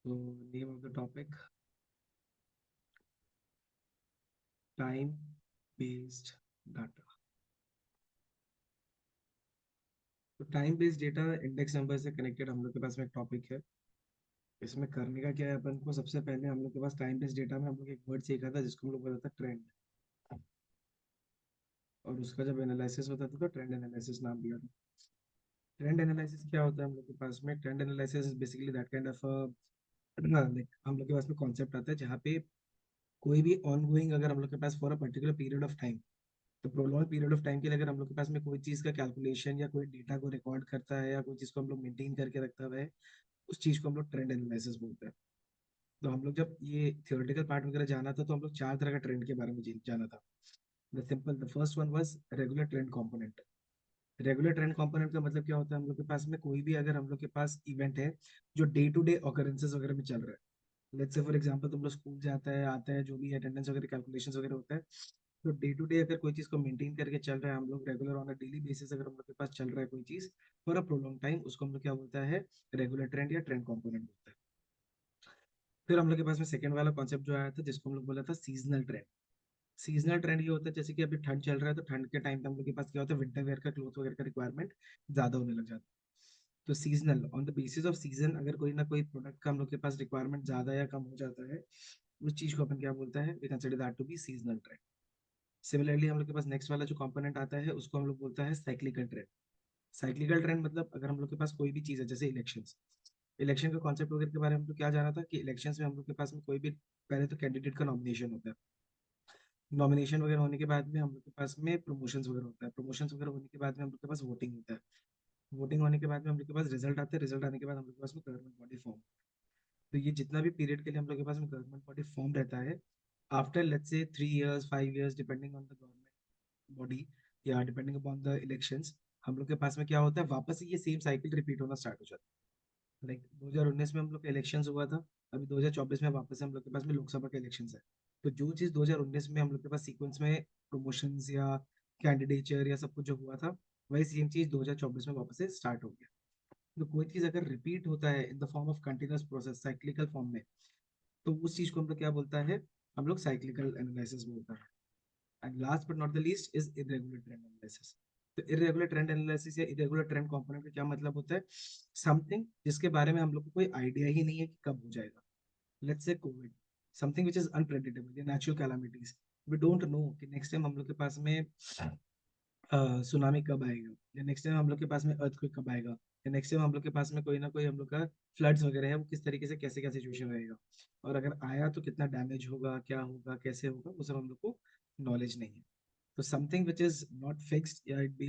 So, name of the topic, time based data. तो time based data index number से connected हम लोग के पास में एक टॉपिक है। इसमें करने का क्या है, अपन को सबसे पहले हम लोग के पास टाइम बेस्ड डेटा में हम लोग एक वर्ड सीखा था जिसको हम लोग बोलता था ट्रेंड। और उसका जब एनालिसिस होता था तो ट्रेंड एनालिसिस नाम दिया था। ट्रेंड एनालिसिस क्या होता है हम लोग के पास में? Trend analysis is basically that kind of like हम लोग के पास में कॉन्सेप्ट आता है जहाँ पे कोई भी ऑन गोइंग, अगर हम लोग के पास for a particular period of time, तो प्रोलॉन्ग पीरियड ऑफ टाइम के लिए अगर हम लोग के पास में कोई चीज़ का कैलकुलेशन या कोई डेटा को रिकॉर्ड करता है या कोई चीज़ को हम लोग मेंटेन करके रखता हुआ है, उस चीज़ को हम लोग ट्रेंड एनालिसिस बोलते हैं। तो हम लोग जब ये थियोरेटिकल पार्ट वगैरह जाना था तो हम लोग चार तरह का ट्रेंड के बारे में जाना था। The first one was regular trend component. Regular trend component का मतलब क्या होता है? हम लोग के पास में कोई भी, अगर हम लोग के पास इवेंट है जो डे टू डे ऑकरेंसेस वगैरह में चल रहा है। लेट्स से फॉर एग्जांपल तुम लोग स्कूल जाता है, आता है, जो भी अटेंडेंस वगैरह कैलकुलेशंस वगैरह होता है, तो डे टू डे अगर कोई चीज़ को मेंटेन करके चल रहा है, हम लोग regular on a daily basis अगर हम लोग के पास चल रहा है कोई चीज़ फॉर अ प्रोलॉन्ग टाइम, उसको हम लोग क्या बोलता है? रेगुलर ट्रेंड या ट्रेंड कंपोनेंट बोलता है। फिर हम लोग के पास में सेकंड वाला कॉन्सेप्ट जो आया था जिसको हम लोग बोला था सीजनल ट्रेंड। सीजनल ट्रेंड ये होता है जैसे कि अभी ठंड चल रहा है तो ठंड के टाइम पे हम लोग के पास क्या होता है, विंटर वेयर का क्लोथ वगैरह का रिक्वायरमेंट ज्यादा होने लग जाता है। तो seasonal, on the basis off season, अगर कोई ना कोई प्रोडक्ट का हम लोग के पास रिक्वायरमेंट ज्यादा या कम हो जाता है, उस चीज को अपन क्या बोलता है? We consider that to be seasonal trend. Similarly हम लोग के पास नेक्स्ट वाला जो कंपोनेंट आता है उसको हम लोग बोलता है साइक्लिकल ट्रेंड। साइक्लिकल ट्रेंड मतलब अगर हम लोग के पास कोई भी चीज़ है जैसे इलेक्शंस, इलेक्शन का कॉन्सेप्ट वगैरह के बारे में तो क्या जाना था कि इलेक्शंस में हम लोग के पास में कोई भी पहले तो कैंडिडेट का नॉमिनेशन होता है। नॉमिनेशन वगैरह होने के बाद में हम लोग के पास में प्रमोशंस वगैरह होता है। प्रमोशंस वगैरह होने के बाद में हम लोग के पास वोटिंग होता है। वोटिंग होने के बाद में हम लोग के पास रिजल्ट आते हैं। रिजल्ट आने के बाद हम लोग के पास में गवर्नमेंट बॉडी फॉर्म। तो ये जितना भी पीरियड के लिए हम लोग के पास में गवर्नमेंट बॉडी फॉर्म रहता है, after let's say 3 years 5 years depending on the government body या डिपेंडिंग अपॉन द इलेक्शंस, हम लोग के पास में क्या होता है, वापस से ये सेम साइकिल रिपीट होना स्टार्ट हो जाता है। लाइक 2019 में हम लोग का इलेक्शंस हुआ था, अभी 2024 में वापस से हम लोग के पास में लोकसभा के इलेक्शंस है। तो जो चीज़ 2019 में हम लोग के पास सीक्वेंस में प्रमोशंस या कैंडिडेचर या सब कुछ जो हुआ था, वही सेम चीज़ 2024 में वापस से स्टार्ट हो गया। तो कोई चीज़ अगर रिपीट होता है in the form of continuous process, cyclical form में, तो उस चीज़ को हम लोग क्या बोलता है? हम लोग साइक्लिकल एनालिसिस बोलता है। And last but not the least is irregular trend analysis. तो इरेगुलर ट्रेंड एनालिसिस या इरेगुलर ट्रेंड कंपोनेंट का क्या मतलब होता है? समथिंग जिसके बारे में हम लोग को कोई आइडिया ही नहीं है कि कब हो जाएगा। Let's say covid, something which is unpredictable या natural calamities. We don't know कि नेक्स्ट टाइम हम लोग के पास में सुनामी कब आएगा, या नेक्स्ट टाइम हम लोग के पास में अर्थक्वेक कब आएगा, या नेक्स्ट टाइम हम लोग के पास में कोई ना कोई हम लोग का फ्लड्स वगैरह है वो किस तरीके से कैसे क्या सिचुएशन रहेगा, और अगर आया तो कितना डैमेज होगा, क्या होगा, कैसे होगा, वो सब हम लोग को नॉलेज नहीं है। तो something which is not fixed या it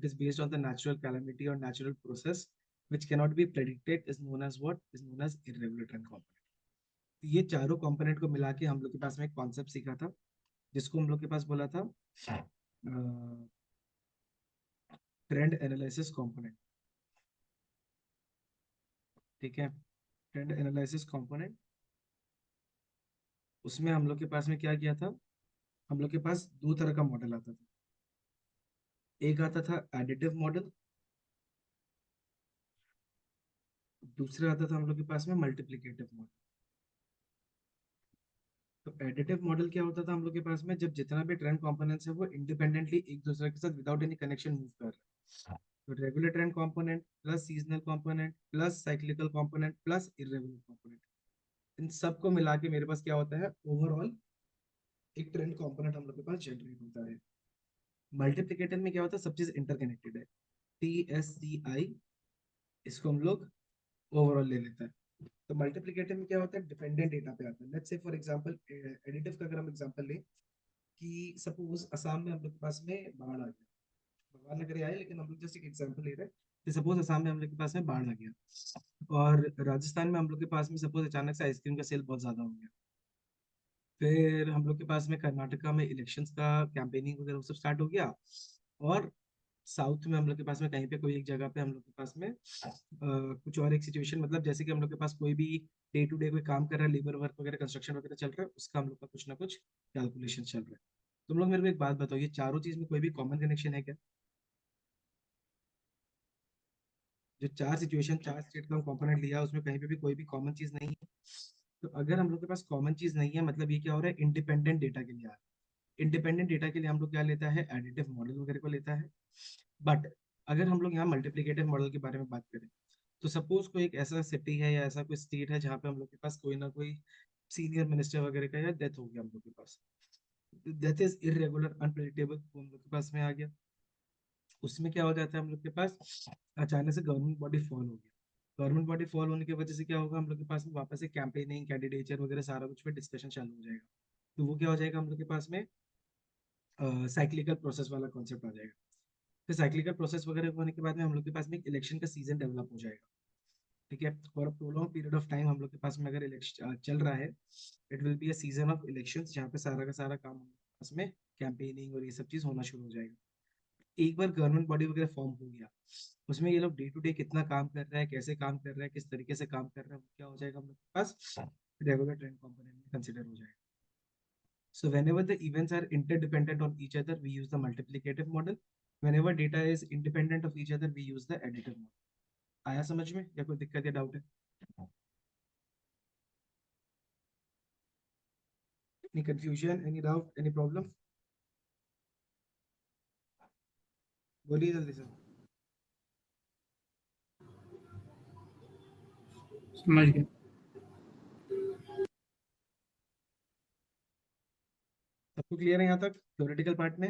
is based on the natural calamity और natural process which cannot be predicted is known as what is known as irregular trend component। ये चारों कंपोनेंट को मिला के हम लोग के पास में एक कॉन्सेप्ट सीखा था जिसको हम लोग के पास बोला था ट्रेंड एनालिसिस कंपोनेंट। ठीक है, ट्रेंड एनालिसिस कंपोनेंट, उसमें हम लोग के पास में क्या किया था? हम लोग के पास दो तरह का मॉडल आता था। एक आता था एडिटिव मॉडल, दूसरा आता था हम लोग के पास में मल्टीप्लिकेटिव मॉडल। तो एडिटिव मॉडल क्या होता था हम लोग के पास में? जब जितना भी ट्रेंड कंपोनेंट्स है वो इंडिपेंडेंटली एक दूसरे के साथ विदाउट एनी कनेक्शन मूव कर रहे हैं। तो regular trend component plus seasonal component plus cyclical component plus irregular component, इन सबको मिला के मेरे पास क्या होता है? ओवरऑल एक ट्रेंड कंपोनेंट हम लोग के पास जनरेट होता है। मल्टीप्लिकेटर में क्या होता है? सब चीज इंटरकनेक्टेड है। TSCI, इसको हम लोग ओवरऑल ले लेते हैं। तो मल्टीप्लिकेटर में क्या होता है? डिपेंडेंट डेटा पे आता है। Let's say for example additive का अगर हम एग्जांपल लें कि सपोज असम में हम लोग के पास में बाढ़ आ गया, भगवान नगर आए लेकिन हम लोग जस्ट एक एग्जांपल ले रहे हैं कि सपोज असम में हम लोग के पास में बाढ़ आ गया और राजस्थान में हम लोग के पास में सपोज अचानक से आइसक्रीम का सेल बहुत ज्यादा हो गया। फिर हम लोग के पास में कर्नाटका में इलेक्शंस का कैंपेनिंग वगैरह वो सब स्टार्ट हो गया। और साउथ में हम लोग के पास में कहीं पे कोई एक जगह पे हम लोग के पास में कुछ और एक सिचुएशन, मतलब जैसे कि हम लोग के पास कोई भी डे टू डे कोई काम कर रहा है, लेबर वर्क वगैरह कंस्ट्रक्शन वगैरह चल रहा है, उसका हम लोग का कुछ ना कुछ कैलकुलेशन चल रहा है। तुम लोग मेरे को एक बात बताओ, ये चारों चीज में कोई भी कॉमन कनेक्शन है क्या? जो चार सिचुएशन, चार स्टेट का हम कंपोनेंट लिया, उसमें कहीं पे भी कोई भी कॉमन चीज नहीं है। तो अगर हम लोग के पास कॉमन चीज नहीं है, मतलब ये क्या हो रहा है, इंडिपेंडेंट डेटा के लिए आ रहा है। इंडिपेंडेंट डेटा के लिए हम लोग क्या लेता है, एडिटिव मॉडल वगैरह को लेता है। बट अगर हम लोग यहाँ मल्टीप्लिकेटिव मॉडल के बारे में बात करें, तो सपोज कोई एक ऐसा सिटी है या ऐसा कोई स्टेट है जहाँ पे हम लोग के पास कोई ना कोई सीनियर मिनिस्टर वगैरह का या डेथ हो गया हम लोग के पास। डेथ इज इरेगुलर अनप्रेडिक्टेबल, वो हम लोग के पास में आ गया। उसमें क्या हो जाता है हम लोग के पास, अचानक से गवर्नमेंट बॉडी फॉल हो गया। गवर्नमेंट बॉडी फॉल होने की वजह से क्या होगा, हम लोग के पास में वापस से कैंपेनिंग, कैंडिडेचर वगैरह सारा कुछ पे डिस्कशन चालू हो जाएगा। तो वो क्या हो जाएगा हम लोग के पास में, साइक्लिकल प्रोसेस वाला कॉन्सेप्ट आ जाएगा। फिर साइक्लिकल प्रोसेस वगैरह होने के बाद में हम लोग के पास में एक इलेक्शन का सीजन डेवलप हो जाएगा। ठीक है, for a prolong period of time हम लोग के पास में अगर इलेक्शन चल रहा है, it will be a season of elections, जहाँ पे सारा का सारा काम हम लोग के पास में कैंपेनिंग और ये सब चीज होना शुरू हो जाएगा। एक बार गवर्नमेंट बॉडी वगैरह फॉर्म हो गया, उसमें ये लोग डे टू डे कितना काम कर रहा है, कैसे काम कर रहा है, किस तरीके से काम कर रहा है, वो क्या हो जाएगा हम लोग के पास रेगुलर ट्रेंड कंपोनेंट में कंसिडर हो जाएगा। So whenever the events are interdependent on each other, we use the multiplicative model. Whenever data is independent of each other, we use the additive model. आया समझ में या कोई दिक्कत या डाउट है? Any confusion, any doubt, any problem? बोलिए जल्दी से। समझ गया। सबको क्लियर है यहाँ तक थ्योरेटिकल पार्ट में?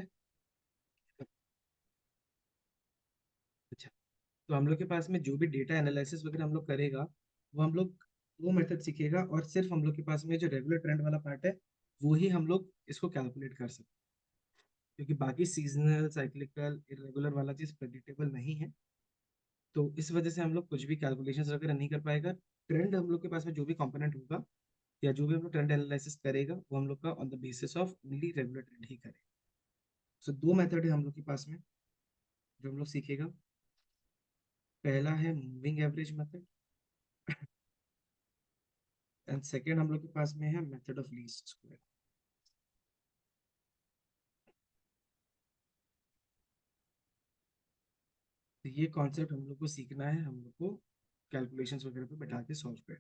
अच्छा, तो हम लोग के पास में जो भी डेटा एनालिसिस वगैरह हम लोग करेगा, वो हम लोग वो मेथड सीखेगा, और सिर्फ हम लोग के पास में जो रेगुलर ट्रेंड वाला पार्ट है, वो ही हम लोग इसको कैलकुलेट कर सकते हैं। क्योंकि बाकी सीजनल, साइक्लिकल, इरेगुलर वाला चीज प्रेडिक्टेबल नहीं है। तो इस वजह से हम लोग कुछ भी कैलकुलेशंस वगैरह नहीं कर पाएगा। ट्रेंड हम लोग के पास में जो भी कंपोनेंट होगा, या जो भी हम लोग ट्रेंड एनालिसिस करेगा, वो हम लोग का on the basis of only regular trend ही करेगा। सो दो मेथड है हम लोग के पास में जो हम लोग सीखेगा। पहला है moving average method, and second हम लोग के पास में है मेथड ऑफ लीस्ट स्क्वायर। तो ये कॉन्सेप्ट हम लोग को सीखना है, हम लोग को कैलकुलेशंस वगैरह पे बैठा के सॉल्व कर।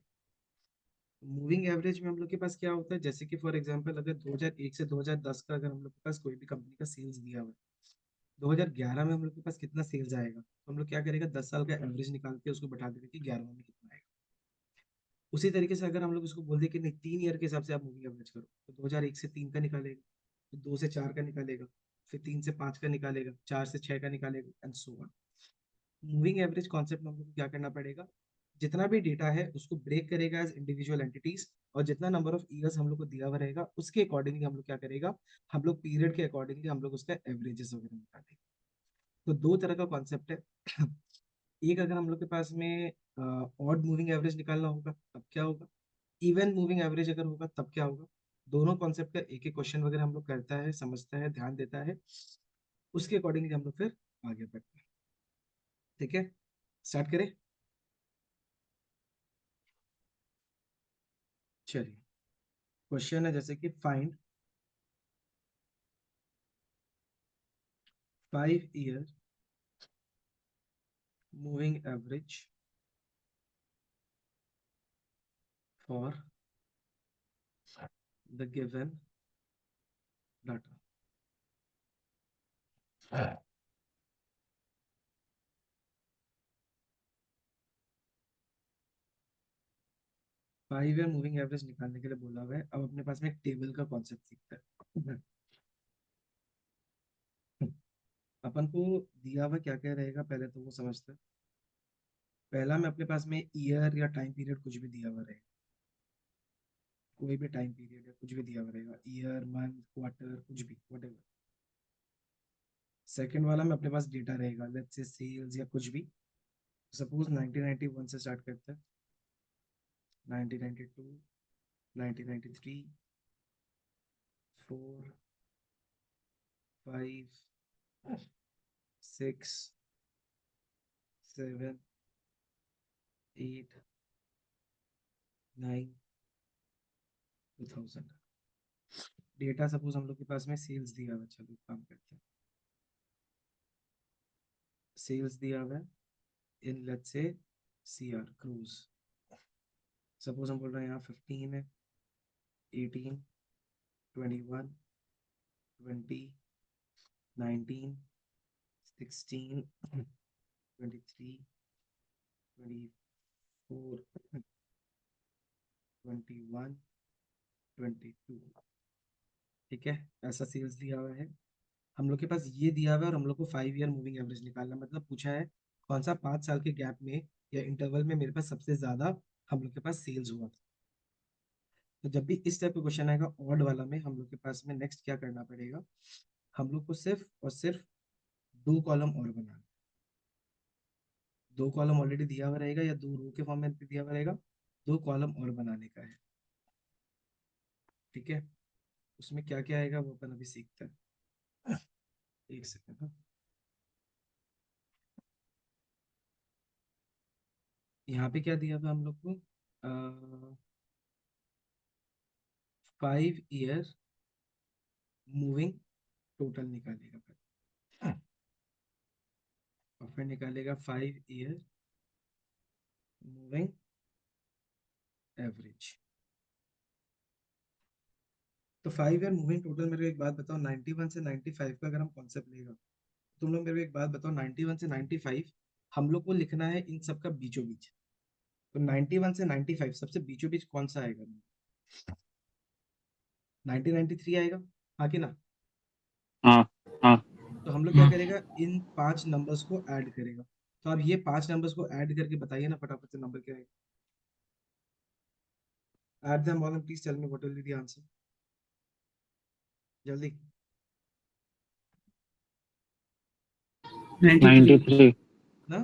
मूविंग एवरेज में हम लोग के पास क्या होता है, जैसे कि फॉर एग्जांपल अगर 2001 से 2010 का अगर हम लोग के पास कोई भी कंपनी का सेल्स दिया हुआ है, 2011 में हम लोग के पास कितना सेल्स आएगा, तो हम लोग क्या करेगा, 10 साल का एवरेज निकाल के उसको बैठा देंगे कि 11 में कितना आएगा। उसी तरीके से अगर हम लोग उसको बोल दें कि नहीं, 3 ईयर के हिसाब से आप मूविंग एवरेज करो, तो 2001 से 3 का निकालेगा, फिर 2 से 4 का निकालेगा, फिर 3 से 5 का निकालेगा, 4 से 6 का निकालेगा, and so on. Moving average concept में हम लोग को क्या करना पड़ेगा, जितना भी डेटा है उसको ब्रेक करेगा एज इंडिविजुअल एंटिटीज, और जितना नंबर ऑफ ईयर्स हम लोग को दिया हुआ रहेगा, उसके अकॉर्डिंगली हम लोग क्या करेगा, हम लोग पीरियड के अकॉर्डिंगली हम लोग उसका एवरेजेस वगैरह निकालेंगे। तो दो तरह का कॉन्सेप्ट है। एक, अगर हम लोग के पास में ऑड मूविंग एवरेज निकालना होगा तब क्या होगा, इवन मूविंग एवरेज अगर होगा तब क्या होगा। दोनों कॉन्सेप्ट का एक एक क्वेश्चन वगैरह हम लोग करता है, समझता है, ध्यान देता है, उसके अकॉर्डिंगली हम लोग फिर आगे बढ़ते हैं। ठीक है, स्टार्ट करें। चलिए, क्वेश्चन है जैसे कि find 5 year moving average for the given data. 5 year moving average निकालने के लिए बोला हुआ है। अब अपने पास में एक टेबल का कॉन्सेप्ट सीखता है। अपन को दिया हुआ क्या क्या रहेगा पहले तो वो समझते हैं। पहला में अपने पास में ईयर या टाइम पीरियड कुछ भी दिया हुआ रहेगा, कोई भी टाइम पीरियड या कुछ भी दिया हुआ रहेगा, ईयर, मंथ, क्वार्टर, कुछ भी व्हाटएवर। सेकंड वाला में अपने पास डेटा रहेगा, लेट्स से सेल्स या कुछ भी। सपोज 1991 से स्टार्ट करते हैं, 1992, 1993, 4, 5, 6, 7, 8, 9, 2000। डेटा सपोज हम लोग के पास में सेल्स दिया हुआ है, चलो काम करते हैं। सेल्स दिया हुआ है in let's say CR cruise. Suppose हम बोल रहे हैं यहाँ 15 है, 18, 21, 20, 19, 16, 23, 24, 21, 22। ठीक है, ऐसा सेल्स दिया हुआ है हम लोग के पास, ये दिया हुआ है, और हम लोग को 5 ईयर मूविंग एवरेज निकालना, मतलब पूछा है कौन सा 5 साल के गैप में या इंटरवल में मेरे पास सबसे ज्यादा हम लोग के पास सेल्स हुआ था। तो जब भी इस टाइप का क्वेश्चन आएगा ऑड वाला में, हम लोग के पास में नेक्स्ट क्या करना पड़ेगा, हम लोग को सिर्फ और सिर्फ 2 कॉलम और बनाना। 2 कॉलम ऑलरेडी दिया हुआ रहेगा या 2 रो के फॉर्म में दिया हुआ रहेगा, 2 कॉलम और बनाने का है। ठीक है, उसमें क्या क्या आएगा वो अपन अभी सीखते हैं। एक सेकंड। यहाँ पे क्या दिया हुआ हम लोग को, 5 ईयर मूविंग टोटल निकालेगा फिर, और फिर निकालेगा 5 ईयर मूविंग एवरेज। तो 5 ईयर मूविंग टोटल, मेरे को एक बात बताओ, 91 से 95 का अगर हम कॉन्सेप्ट लेगा, तुम लोग मेरे को एक बात बताओ, 91 से 95 हम लोग को लिखना है इन सब का बीचों बीच। तो 91 से 95 सबसे बीचों बीच कौन सा आएगा? 1993 आएगा, हाँ कि ना? हाँ हाँ। तो हम लोग क्या करेगा, इन 5 नंबर्स को ऐड करेगा। तो अब ये 5 नंबर्स को ऐड करके बताइए ना फटाफट से, नंबर क्या है? Add them all and please tell me what will be the answer, जल्दी। 93। 93। ना,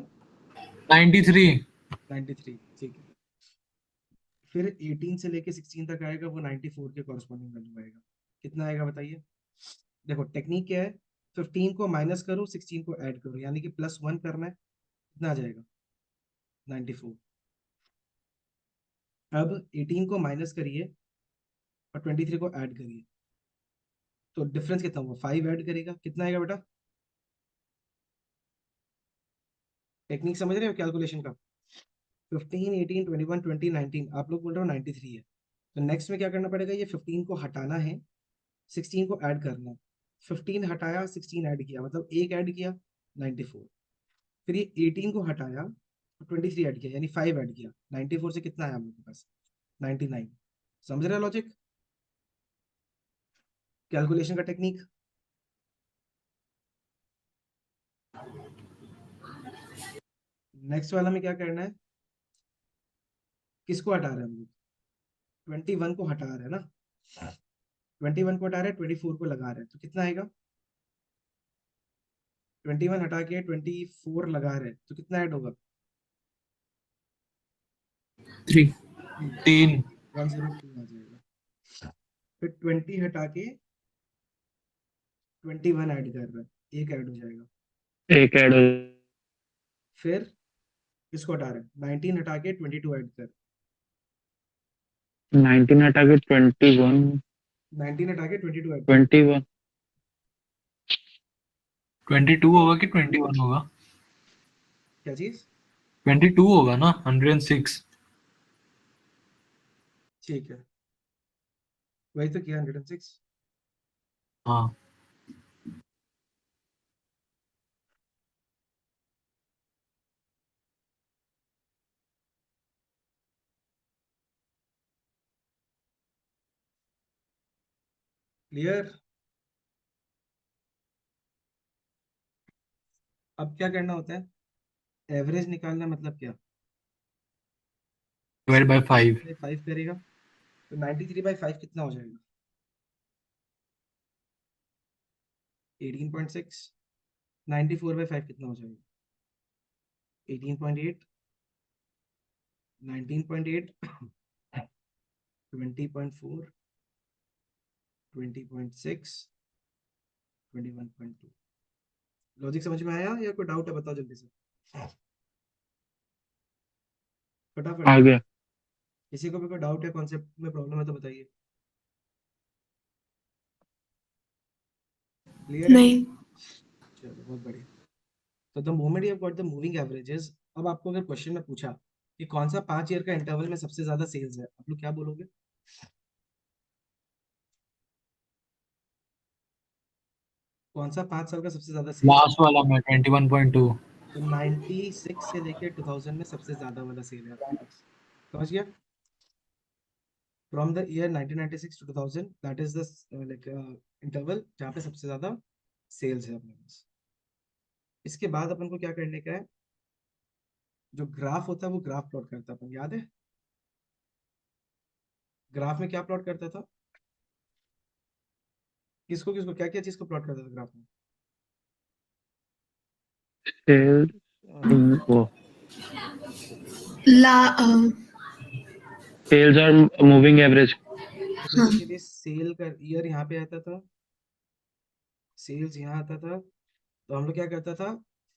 93। 93, ठीक है। फिर 18 से लेके 16 तक आएगा, वो 94 के कॉरस्पॉन्डिंग वैल्यू आएगा। कितना आएगा बताइए? देखो टेक्निक क्या है, 15 को माइनस करो, 16 को ऐड करो, यानी कि +1 करना है। कितना आ जाएगा? 94। अब 18 को माइनस करिए और 23 को ऐड करिए, तो डिफरेंस कितना हुआ? 5 ऐड करेगा, कितना आएगा बेटा? टेक्निक समझ रहे हो कैलकुलेशन का? 15, 18, 21, 20, 19, आप लोग बोल रहे हो 93 है, तो नेक्स्ट में क्या करना पड़ेगा, ये 15 को हटाना है, 16 को ऐड करना है। 15 हटाया, 16 ऐड किया, मतलब एक ऐड किया, 94। फिर ये 18 को हटाया और 23 ऐड किया, यानी 5 ऐड किया, 94 से कितना आया हम लोग के पास? 99। समझ रहे हो लॉजिक, कैलकुलेशन का टेक्निक? नेक्स्ट वाला में क्या करना है, किसको हटा रहे हैं हम लोग? 21 को हटा रहे हैं ना, 21 को हटा रहे हैं, 24 को लगा रहे हैं, तो कितना आएगा? 21 हटा के 24 लगा रहे हैं, तो कितना ऐड होगा? 3। 3, 3। 102 आ जाएगा। फिर 20 हटा के 21 ऐड कर रहा है, एक ऐड हो जाएगा। एक ऐड हो। फिर किसको हटा रहे हैं? 19 हटा के 22 ऐड कर, 19 हटा के 21। 19 हटा के 22 ऐड कर। 21। 22 होगा कि 21 होगा? क्या चीज? 22 होगा ना, 106। ठीक है, वही तो किया, 106। हाँ। क्लियर? अब क्या करना होता है, एवरेज निकालना, मतलब क्या? Divide by 5। 5 करेगा, तो 93/5 कितना हो जाएगा? 18.6। 94/5 कितना हो जाएगा? 18.8, 19.8, 20.4, 20.6, 21.2। लॉजिक समझ में आया या कोई डाउट है? बताओ जल्दी से फटाफट। आ गया। किसी को भी कोई डाउट है, कॉन्सेप्ट में प्रॉब्लम है तो बताइए। क्लियर है? नहीं। चलो बहुत बढ़िया। So the moment you have got the moving averages, अब आपको अगर क्वेश्चन में पूछा कि कौन सा 5 ईयर का इंटरवल में सबसे ज्यादा सेल्स है, आप लोग क्या बोलोगे? कौन सा 5 साल का सबसे ज्यादा सेल्स है? लास्ट वाला में 21.2। तो 96 से लेके 2000 में सबसे ज्यादा वाला सेल है आपके पास, समझ गया? From the year 1996 to 2000, that is the like interval जहाँ पे सबसे ज्यादा सेल्स है अपने पास। इसके बाद अपन को क्या करने का है, जो ग्राफ होता है वो ग्राफ प्लॉट करता है अपन, याद है? ग्राफ में क्या प्लॉट करता था? किसको किसको क्या क्या चीज को प्लॉट करता था ग्राफ में? सेल्स वो ला सेल्स और मूविंग एवरेज। तो बेसिकली सेल का ईयर यहाँ पे आता था, सेल्स यहाँ आता था। तो हम लोग क्या करता था,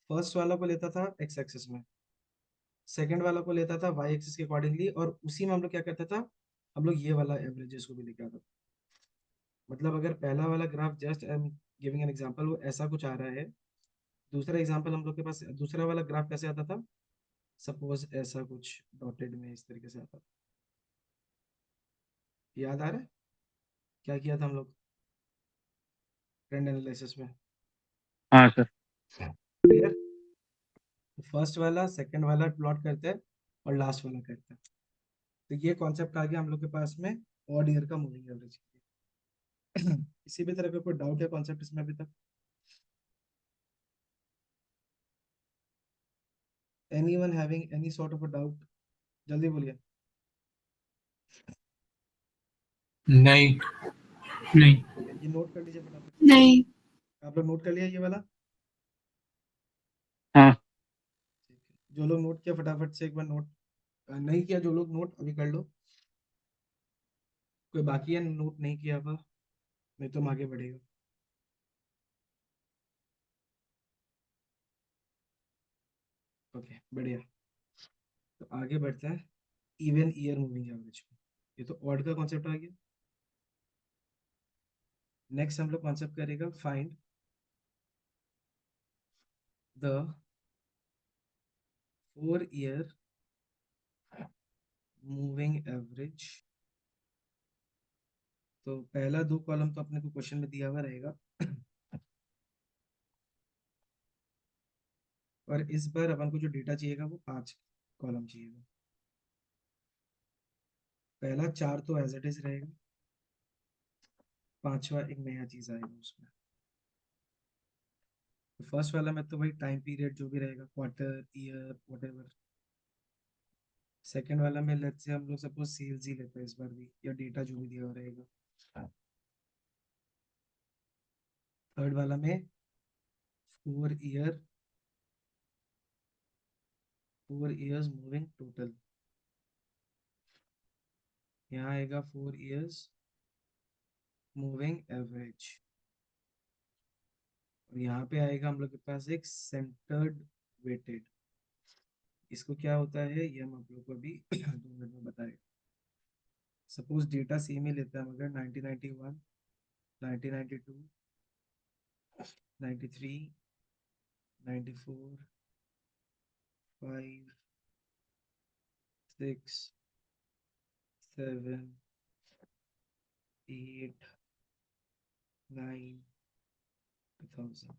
फर्स्ट वाला को लेता था एक्स एक्सिस में, सेकंड वाला को लेता था वाई एक्सिस के अकॉर्डिंगली, और उसी में हम लोग क्या करता था, हम लोग ये वाला एवरेजेस को भी लेके आता था। मतलब अगर पहला वाला graph, just I am giving an example, वो ऐसा कुछ आ रहा है, दूसरा एग्जांपल हम लोग के पास, दूसरा वाला ग्राफ कैसे आता था, सपोज ऐसा कुछ डॉटेड में इस तरीके से आता था। याद आ रहा है क्या किया था हम लोग ट्रेंड एनालिसिस में? हाँ सर। क्लियर? फर्स्ट वाला सेकंड वाला प्लॉट करते हैं और लास्ट वाला करते हैं। तो ये कॉन्सेप्ट आ गया हम लोग के पास में ऑड ईयर का मूविंग एवरेज। किसी भी तरह का कोई डाउट है कॉन्सेप्ट इसमें अभी तक? Anyone having any sort of a doubt? जल्दी बोलिए। नहीं। नहीं। ये नोट कर लीजिए फटाफट। नहीं। आप लोग नोट कर लिया ये वाला? हाँ ठीक है, जो लोग नोट किया फटाफट से एक बार नोट, नहीं किया जो लोग नोट अभी कर लो। कोई बाकी है नोट नहीं किया हुआ? नहीं तो हम आगे बढ़ेगा। ओके बढ़िया। तो आगे बढ़ते हैं इवन ईयर मूविंग एवरेज पे। ये तो ऑड का कॉन्सेप्ट आ गया। नेक्स्ट हम लोग कॉन्सेप्ट करेगा find the 4 year moving average. तो पहला 2 कॉलम तो अपने को क्वेश्चन में दिया हुआ रहेगा। और इस बार अपन को जो डेटा चाहिएगा वो 5 कॉलम चाहिएगा। पहला 4 तो एज इट इज रहेगा, पांचवा एक नया चीज आएगा उसमें। तो फर्स्ट वाला में तो वही टाइम पीरियड जो भी रहेगा, क्वार्टर ईयर वटेवर। सेकंड वाला में लेट्स से हम लोग सपोज सेल्स ही लेते हैं इस बार भी, या डेटा जो भी दिया हुआ रहेगा। थर्ड वाला में 4 ईयर, 4 ईयर्स मूविंग टोटल। यहाँ आएगा 4 ईयर्स मूविंग एवरेज। और यहाँ पे आएगा हम लोग के पास एक सेंटर्ड वेटेड। इसको क्या होता है ये हम आप लोग को अभी 2 मिनट में बताएगा। सपोज डेटा सेम ही लेते हैं मगर 1991, 1992, 93, 94, 5, 6, 7, 8, 9, 2000।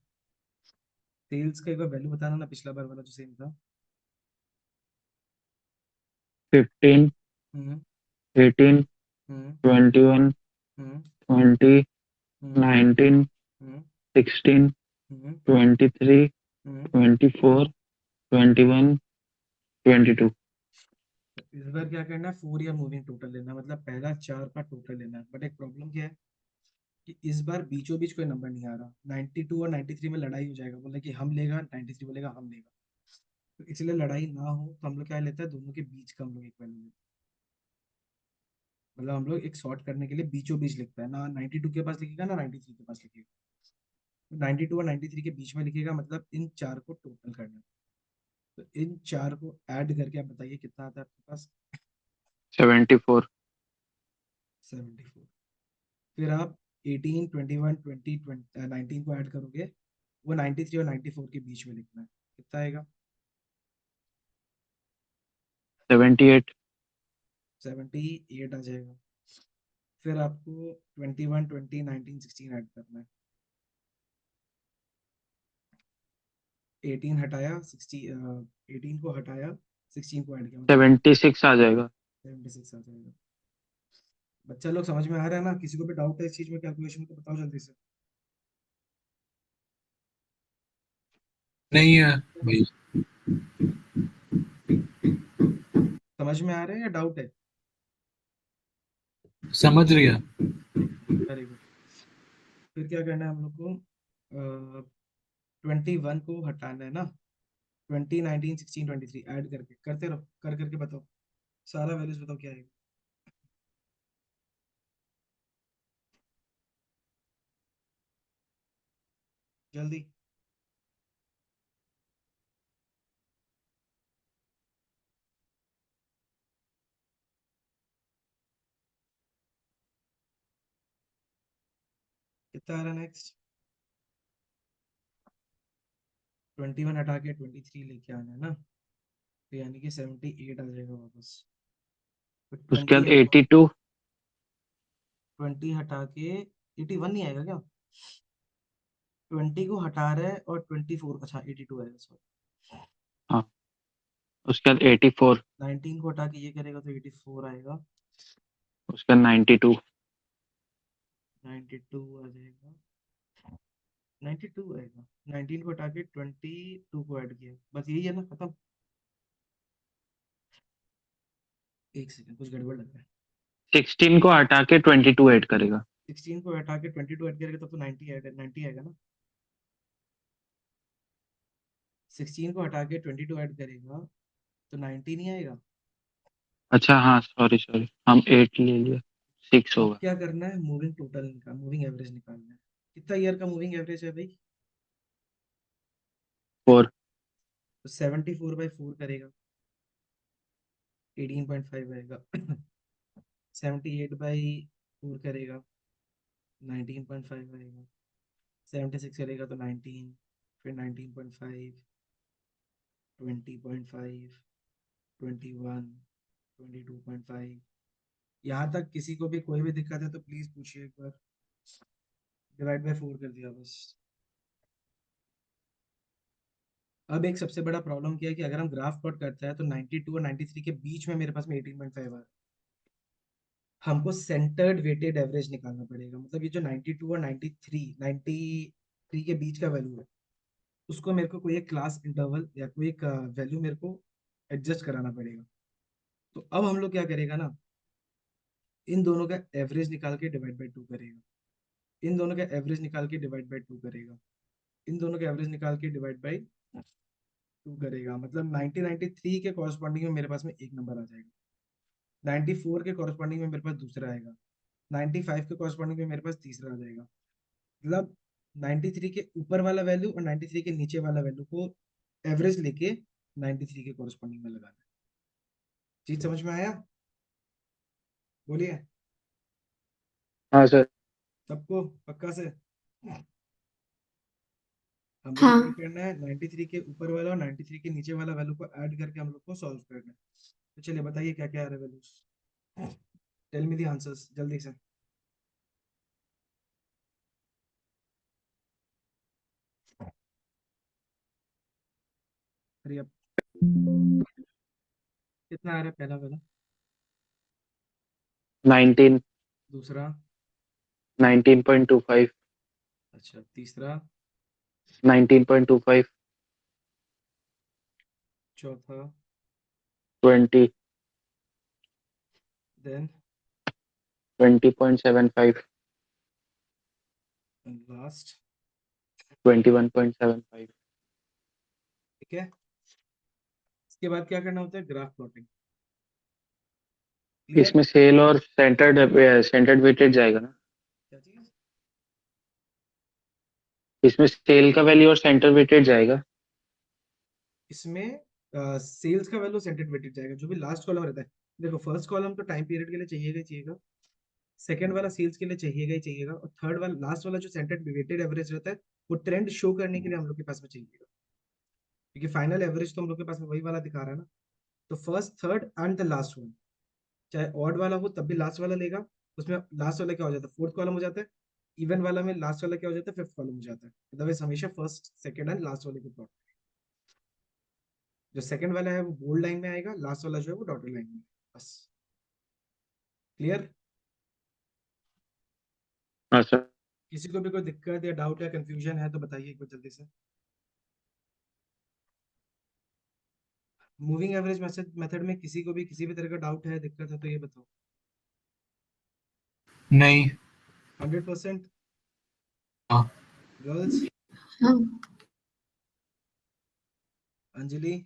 सेल्स का एक बार वैल्यू बताना ना, पिछला बार वाला जो सेम था। 15 हम्म 18 हम्म 21 हम्म 20 हम्म 19 हम्म 16 हम्म 23 हम्म। 24 21 22। तो इस बार क्या करना है, 4 ईयर मूविंग टोटल लेना है, मतलब पहला 4 का टोटल लेना है। बट एक प्रॉब्लम क्या है कि इस बार बीचों बीच कोई नंबर नहीं आ रहा। 92 और 93 में लड़ाई हो जाएगा, बोले कि हम लेगा, 93 बोलेगा हम लेगा। तो इसलिए लड़ाई ना हो तो हम लोग क्या लेते हैं, दोनों के बीच का हम लोग एक वैल्यू लेते हैं। मतलब हम लोग एक सॉर्ट करने के लिए बीचों बीच लिखता है ना, 92 के पास लिखेगा ना 93 के पास लिखेगा। 92 और 93 के बीच में लिखेगा, मतलब इन चार को टोटल करना है। तो इन चार को ऐड करके आप बताइए कितना आता है आपके पास? 74। 74। फिर आप 18, 21, 20, 19 को ऐड करोगे, वो 93 और 94 के बीच में लिखना है। कितना आएगा? 78। 78 आ जाएगा। फिर आपको 21, 20, 19, 16 ऐड करना है। 18 हटाया 16, 18 को हटाया 16 को ऐड किया, मतलब 76 आ जाएगा। 76 आ जाएगा। बच्चा लोग समझ में आ रहा है ना? किसी को भी डाउट है इस चीज में, कैलकुलेशन में, तो बताओ जल्दी से। नहीं है भाई। समझ में आ रहा है या डाउट है? समझ रही है। Very good. फिर क्या करना है हम लोग को? 21 को हटाना है ना। 20, 19, 16, 23 ऐड करके करते रहो, कर करके बताओ सारा वैल्यूज, बताओ क्या आएगा। जल्दी। कितना आ रहा है नेक्स्ट? 21 हटा के 23 लेके आना है ना, तो यानी कि 78 आ जाएगा वापस। तो उसके 20 बाद हटा 82। 20 हटा के 81 नहीं आएगा क्या? 20 को हटा रहा है और 24, अच्छा 82 आएगा, सॉरी। हाँ, उसके बाद 84। 19 को हटा के ये करेगा तो 84 आएगा। उसके बाद 92। 92 आ जाएगा। 92 आएगा। 19 को हटा के 22 को ऐड किया, बस यही है ना, खत्म। एक सेकंड, कुछ गड़बड़ लग रहा है। 16 को हटा के 22 ऐड करेगा। 16 को हटा के 22 ऐड करेगा, तब तो 90 ऐड 90 आएगा ना। 16 को हटा के 22 ऐड करेगा तो 90 नहीं आएगा। अच्छा, हाँ, सॉरी सॉरी, हम 8 ले लिया, 6 अब होगा। क्या करना है? मूविंग टोटल मूविंग एवरेज निकालना है। कितना ईयर का मूविंग एवरेज है भाई? 4। तो 74/4 करेगा, 18.5 आएगा। 78/4 करेगा, 19.5 आएगा। 76 करेगा तो 19, फिर 19.5, 20.5, 21, 22.5। यहाँ तक किसी को भी कोई भी दिक्कत है तो प्लीज पूछिए एक बार। डिवाइड बाय 4 कर दिया बस। अब एक सबसे बड़ा प्रॉब्लम क्या है कि अगर हम ग्राफ प्लॉट करते हैं तो 92 और 93 के बीच में मेरे पास में 18.5 आ रहा है। हमको सेंटर्ड वेटेड एवरेज निकालना पड़ेगा, मतलब ये जो 92 और 93 के बीच का वैल्यू है, उसको मेरे को कोई एक क्लास इंटरवल या कोई एक वैल्यू मेरे को एडजस्ट कराना पड़ेगा। तो अब हम लोग क्या करेगा ना, इन दोनों का एवरेज निकाल के डिवाइड बाई 2 करेगा, इन दोनों का एवरेज निकाल के डिवाइड बाई 2 करेगा, इन दोनों का एवरेज निकाल के डिवाइड बाई 2 करेगा। मतलब 93 के कॉरस्पॉन्डिंग में मेरे पास में एक नंबर आ जाएगा, 94 के कॉरस्पॉन्डिंग में मेरे पास दूसरा आएगा, 95 के कॉरस्पॉन्डिंग में मेरे पास तीसरा आ जाएगा। मतलब 93 के ऊपर वाला वैल्यू और 93 के नीचे वाला वैल्यू को एवरेज लेके 93 के कॉरस्पॉन्डिंग में लगाना है। चीज समझ में आया? बोलिए हाँ सर। सबको, पक्का से। हम लोग को क्या हाँ करना है? 93 के ऊपर वाला और 93 के नीचे वाला वैल्यू को ऐड करके हम लोग को सॉल्व करना है। तो चलिए बताइए क्या क्या आ रहा है values. Tell me the answers जल्दी से। अरे अब कितना आ रहा है पहला वाला? 19। दूसरा? 19.25। अच्छा तीसरा? 19.25। चौथा? 20। देन? 20.75। लास्ट? 21.75। ठीक है। इसके बाद क्या करना होता है? Graph plotting. क्लियर? इसमें सेल और सेंटर्ड वेटेड जाएगा ना? क्या चीज? इसमें सेल का वैल्यू और सेंटर वेटेड जाएगा। इसमें सेल्स का वैल्यू सेंटेड वेटेड जाएगा, जो भी लास्ट कॉलम रहता है। देखो फर्स्ट कॉलम तो टाइम पीरियड के लिए चाहिएगा ही चाहिएगा, सेकंड वाला सेल्स के लिए चाहिएगा ही चाहिएगा, और थर्ड वाला लास्ट वाला जो सेंटेड वेटेड एवरेज रहता है वो ट्रेंड शो करने के लिए हम लोग के पास में चाहिएगा, क्योंकि फाइनल एवरेज तो हम लोग के पास में वही वाला दिखा रहा है ना। तो first, third and the last one, चाहे ऑड वाला हो तब भी लास्ट वाला लेगा, उसमें लास्ट वाला क्या हो जाता है, फोर्थ कॉलम हो जाता है। इवन वाला में लास्ट वाला क्या हो जाता है, फिफ्थ कॉलम हो जाता है। अदरवाइज हमेशा फर्स्ट, सेकंड एंड लास्ट वाले को प्लॉट, जो सेकंड वाला है वो बोल्ड लाइन में आएगा, लास्ट वाला जो है वो डॉटेड लाइन में, बस। क्लियर? हाँ सर। किसी को भी कोई दिक्कत या डाउट या कंफ्यूजन है तो बताइए एक बार जल्दी से। मूविंग एवरेज मेथड में किसी को भी किसी भी तरह का डाउट है, दिक्कत है तो ये बताओ। नहीं। 100%? हाँ। गर्ल्स? हाँ अंजलि?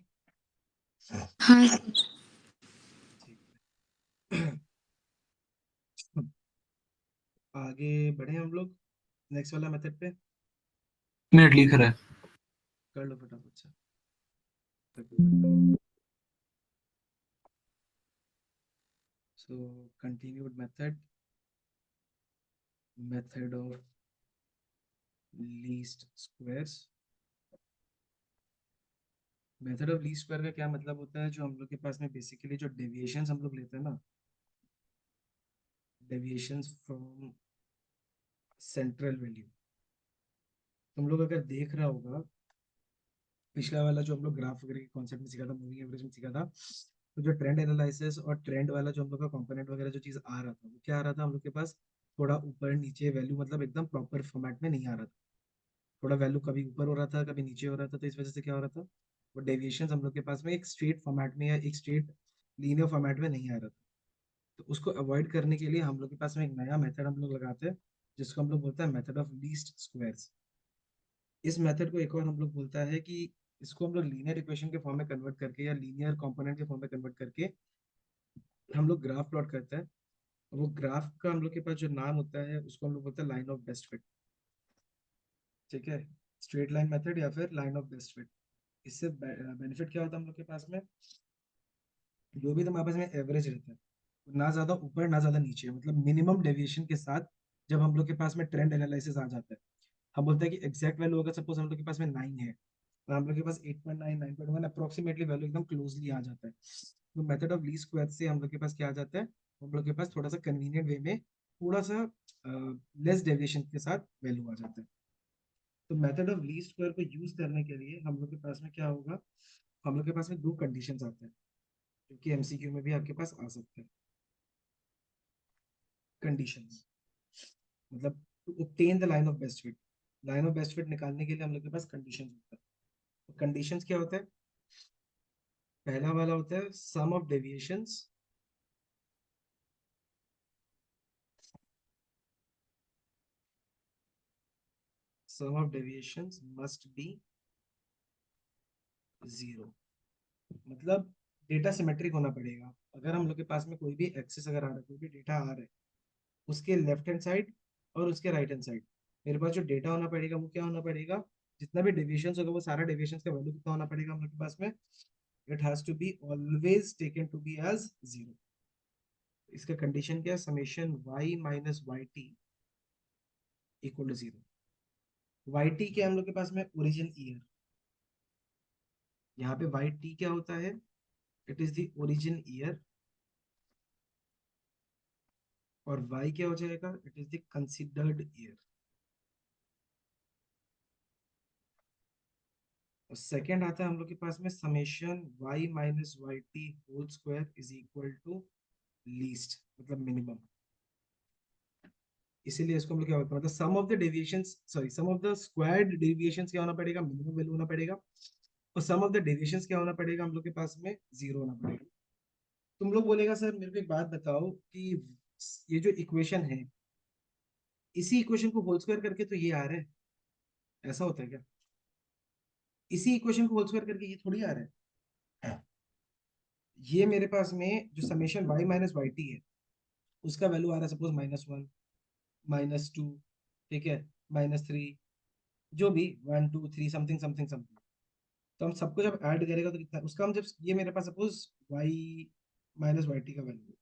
हाँ सर। ठीक है। आगे बढ़े हम लोग नेक्स्ट वाला मेथड पे। मिनट लिख रहा है। कर लो फटाफट से। So continued method of least squares। Method of least square का क्या मतलब होता है, जो हम लोग के पास में बेसिकली जो डेविएशंस हम लोग लेते हैं ना, डेविएशंस फ्रॉम सेंट्रल वैल्यू। तुम लोग अगर देख रहा होगा पिछला वाला जो हम लोग ग्राफ वगैरह के कॉन्सेप्ट में सीखा था, मूविंग एवरेज में सीखा था, तो जो ट्रेंड एनालिसिस और ट्रेंड वाला जो हम लोग का कंपोनेंट वगैरह जो चीज़ आ रहा था, वो क्या आ रहा था हम लोग के पास, थोड़ा ऊपर नीचे वैल्यू, मतलब एकदम प्रॉपर फॉर्मेट में नहीं आ रहा था। थोड़ा वैल्यू कभी ऊपर हो रहा था कभी नीचे हो रहा था, तो इस वजह से क्या हो रहा था, वो डेविएशन हम लोग के पास में एक स्ट्रेट फॉर्मेट में या एक स्ट्रेट लीनियर फॉर्मेट में नहीं आ रहा था। तो उसको अवॉइड करने के लिए हम लोग के पास में एक नया मेथड हम लोग लगाते हैं, जिसको हम लोग बोलते हैं मेथड ऑफ लीस्ट स्क्वायर्स। इस मेथड को एक और हम लोग बोलता है कि इसको हम लोग लीनियर इक्वेशन के फॉर्म में कन्वर्ट करके या लीनियर कंपोनेंट के फॉर्म में कन्वर्ट करके हम लोग ग्राफ प्लॉट करते हैं। वो ग्राफ का हम लोग के पास जो नाम होता है उसको हम लोग बोलते हैं लाइन ऑफ बेस्ट फिट। ठीक है, स्ट्रेट लाइन मेथड या फिर लाइन ऑफ बेस्ट फिट। इससे बेनिफिट क्या होता है हम लोग के पास में, जो भी हमारे पास में एवरेज रहता है, ना ज्यादा ऊपर ना ज्यादा नीचे, मतलब मिनिमम डेविएशन के साथ जब हम लोग के पास में ट्रेंड एनालिसिस आ जाता है, हम बोलते हैं कि एग्जैक्ट वैल्यू अगर सपोज हम लोग के पास में 9 है और हम लोग के पास 8.9 9.1 अप्रोक्सीमेटली वैल्यू एकदम क्लोजली आ जाता है, तो मेथड ऑफ लीस्ट स्क्वायर से हम लोग के पास क्या आ जाता है, हम लोग के पास थोड़ा सा कन्वीनियंट वे में थोड़ा सा लेस डेविएशन के साथ वैल्यू आ जाता है। तो मेथड ऑफ लीस्ट स्क्वायर को यूज करने के लिए हम लोग के पास में क्या होगा, हम लोग के पास में दो कंडीशंस आते हैं जो कि एमसीक्यू में भी आपके पास आ सकते हैं। कंडीशंस मतलब to obtain the line of best fit, line of best fit निकालने के लिए हम लोग के पास कंडीशंस होता है। तो कंडीशंस क्या होता है, पहला वाला होता है sum of deviations, sum of deviations must be zero. मतलब डेटा सिमेट्रिक होना पड़ेगा। अगर हम लोग के पास में कोई भी एक्सेस अगर आ रहा है, कोई भी डेटा आ रहा है, उसके लेफ्ट हैंड साइड और उसके राइट हैंड साइड मेरे पास जो डेटा होना पड़ेगा वो क्या होना पड़ेगा, जितना भी डेविएशंस होगा वो सारा डेविएशंस का वैल्यू कितना होना पड़ेगा हम लोग के पास में, it has to be always taken to be as zero. इसका कंडीशन क्या है, summation y minus Y T equal to zero. Y T क्या है हम लोग के पास में, ओरिजिन ईयर। यहाँ पे वाई टी क्या होता है, it is the origin year, और y क्या हो जाएगा, it is the considered year. और सेकेंड आता है हम लोग के पास में summation y minus Y T whole square is equal to least, मतलब मिनिमम। इसीलिए इसको हम लोग क्या होता है, मतलब sum of the deviations, sorry sum of the squared deviations क्या होना पड़ेगा, मिनिमम वैल्यू होना पड़ेगा, और सम ऑफ द डेविएशंस क्या होना पड़ेगा हम लोग के पास में, जीरो होना पड़ेगा। तुम लोग बोलेगा सर मेरे को एक बात बताओ कि ये जो इक्वेशन है, इसी इक्वेशन को होल स्क्वायर करके तो ये आ रहा है, ऐसा होता है क्या, इसी इक्वेशन को होल स्क्वायर करके ये थोड़ी आ रहा है। ये मेरे पास में जो summation y minus Y T है उसका वैल्यू आ रहा है सपोज -1, -2, ठीक है, -3, जो भी 1 2 3 समथिंग समथिंग समथिंग। तो हम सबको जब ऐड करेगा तो कितना उसका, हम जब ये मेरे पास suppose y minus Y T का वैल्यू,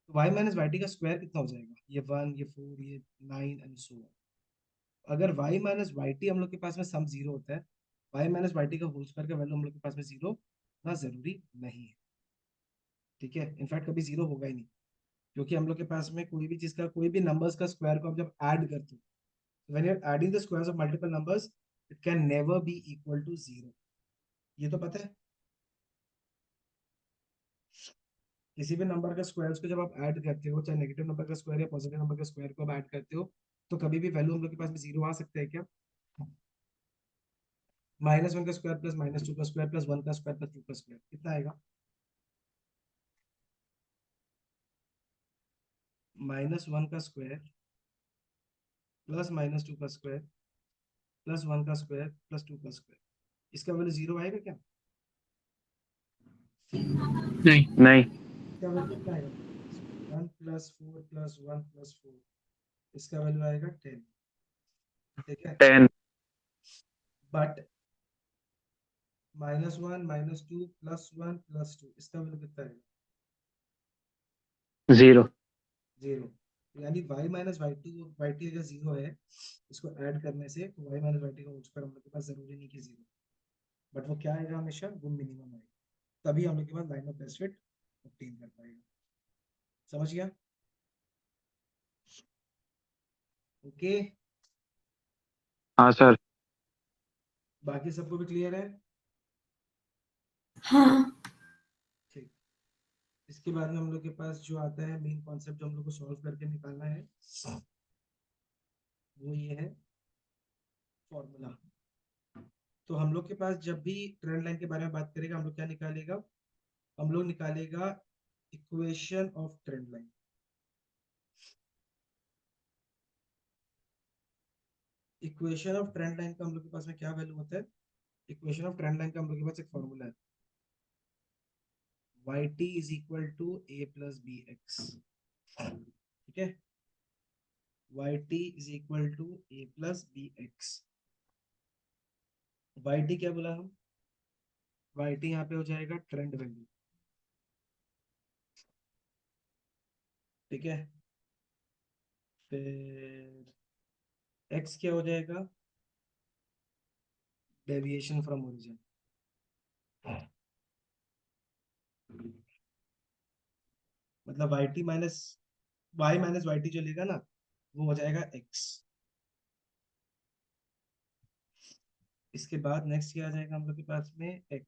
तो y माइनस वाई टी का स्क्वायर कितना हो जाएगा, ये 1 ये 4 ये 9 एंड सो ऑन। अगर y माइनस वाई टी हम लोग के पास में सम जीरो होता है, y माइनस वाई टी का होल स्क्वायर का वैल्यू हम लोग के पास में जीरो, ना जरूरी नहीं है। ठीक है, इनफैक्ट कभी जीरो होगा ही नहीं, क्योंकि हम लोग के पास में कोई भी चीज का, कोई भी नंबर्स का स्क्वायर को आप जब ऐड करते हो, when you are adding the squares of multiple numbers, it can never be equal to zero. ये तो पता है। किसी भी नंबर का स्क्वायर्स को जब आप ऐड करते हो, चाहे नेगेटिव नंबर का स्क्वायर या पॉजिटिव नंबर का स्क्वायर को आप ऐड करते हो, तो कभी भी वैल्यू हम लोग के पास में जीरो आ सकता है क्या? -1 का स्क्वायर प्लस -2 का स्क्वायर प्लस 1 का स्क्वायर प्लस 2 का स्क्वायर कितना आएगा? -1 का स्क्वायर प्लस -2 का स्क्वायर प्लस 1 का स्क्वायर प्लस 2 का स्क्वायर, इसका वैल्यू जीरो आएगा क्या? नहीं। नहीं। इसका वैल्यू कितना आएगा? 1 + 4 + 1 + 4, इसका वैल्यू आएगा 10। ठीक है, 10। बट -1 -2 +1 +2, इसका वैल्यू कितना आएगा? 0। जीरो। यानी y minus Y two, Y T अगर जीरो है, इसको ऐड करने से तो y माइनस वाई टी का मुझपर हम लोग के पास जरूरी नहीं कि जीरो, बट वो क्या आएगा हमेशा? वो मिनिमम आएगा, तभी हम लोग के पास line of best fit obtain कर पाएगा। समझ गया? ओके, हाँ सर। बाकी सबको भी क्लियर है? हाँ। ठीक। इसके बाद में हम लोग के पास जो आता है मेन कॉन्सेप्ट जो हम लोग को सॉल्व करके निकालना है, वो ये है फॉर्मूला। तो हम लोग के पास जब भी ट्रेंड लाइन के बारे में बात करेगा, हम लोग क्या निकालेगा? हम लोग निकालेगा equation of trend line. Equation of trend line का हम लोग के पास में क्या वैल्यू होता है? इक्वेशन ऑफ ट्रेंड लाइन का हम लोग के पास एक फॉर्मूला है, Y T is equal to A plus B X. ठीक है, Y T is equal to A plus B X. Y T क्या बोला हम? वाई टी यहाँ पे हो जाएगा ट्रेंड वैल्यू। ठीक है, फिर एक्स क्या हो जाएगा? Deviation from origin. मतलब Y T minus Y T जो लेगा ना, वो हो जाएगा एक्स। इसके बाद नेक्स्ट क्या आ जाएगा हम लोग के पास में? एक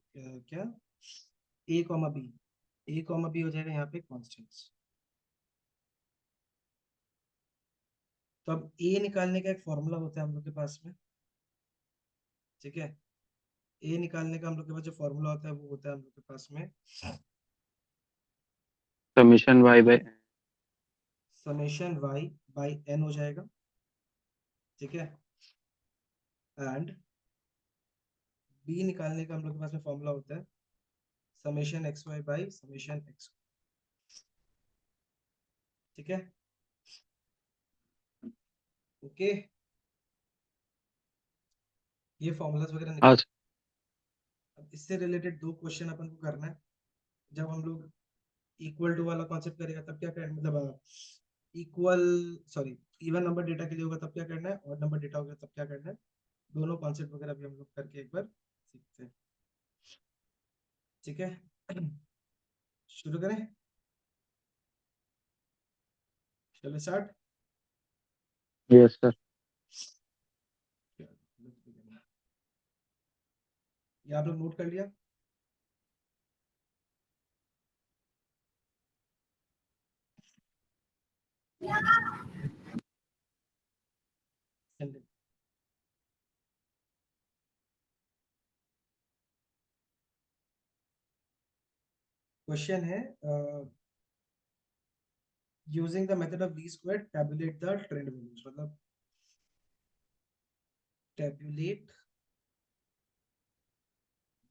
क्या, ए कॉमा बी। ए कॉमा बी हो जाएगा यहाँ पे कॉन्स्टेंट्स। तो अब ए निकालने का एक फॉर्मूला होता है हम लोग के पास में। ठीक है, ए निकालने का हम लोग के पास जो फॉर्मूला होता है वो होता है हम लोग के पास में summation y/n। Summation Y by N हो जाएगा। ठीक है, एंड बी निकालने का हम लोग के पास में फॉर्मूला होता है summation x Y by summation X. ठीक है, ओके, ये फॉर्मूलाज वगैरह हाँ निकाल। सर। अब इससे रिलेटेड दो क्वेश्चन अपन को करना है। जब हम लोग इक्वल टू वाला कॉन्सेप्ट करेगा तब क्या करना, मतलब equal, sorry, even number data के लिए होगा तब क्या करना है, और नंबर डेटा होगा तब क्या करना है, दोनों कॉन्सेप्ट वगैरह भी हम लोग करके एक बार सीखते हैं। ठीक है, शुरू करें? चलो स्टार्ट। Yes sir. ये आप लोग नोट कर लिया? क्वेश्चन है, यूजिंग द मेथड ऑफ ली square tabulate the trend values. मतलब टैबुलेट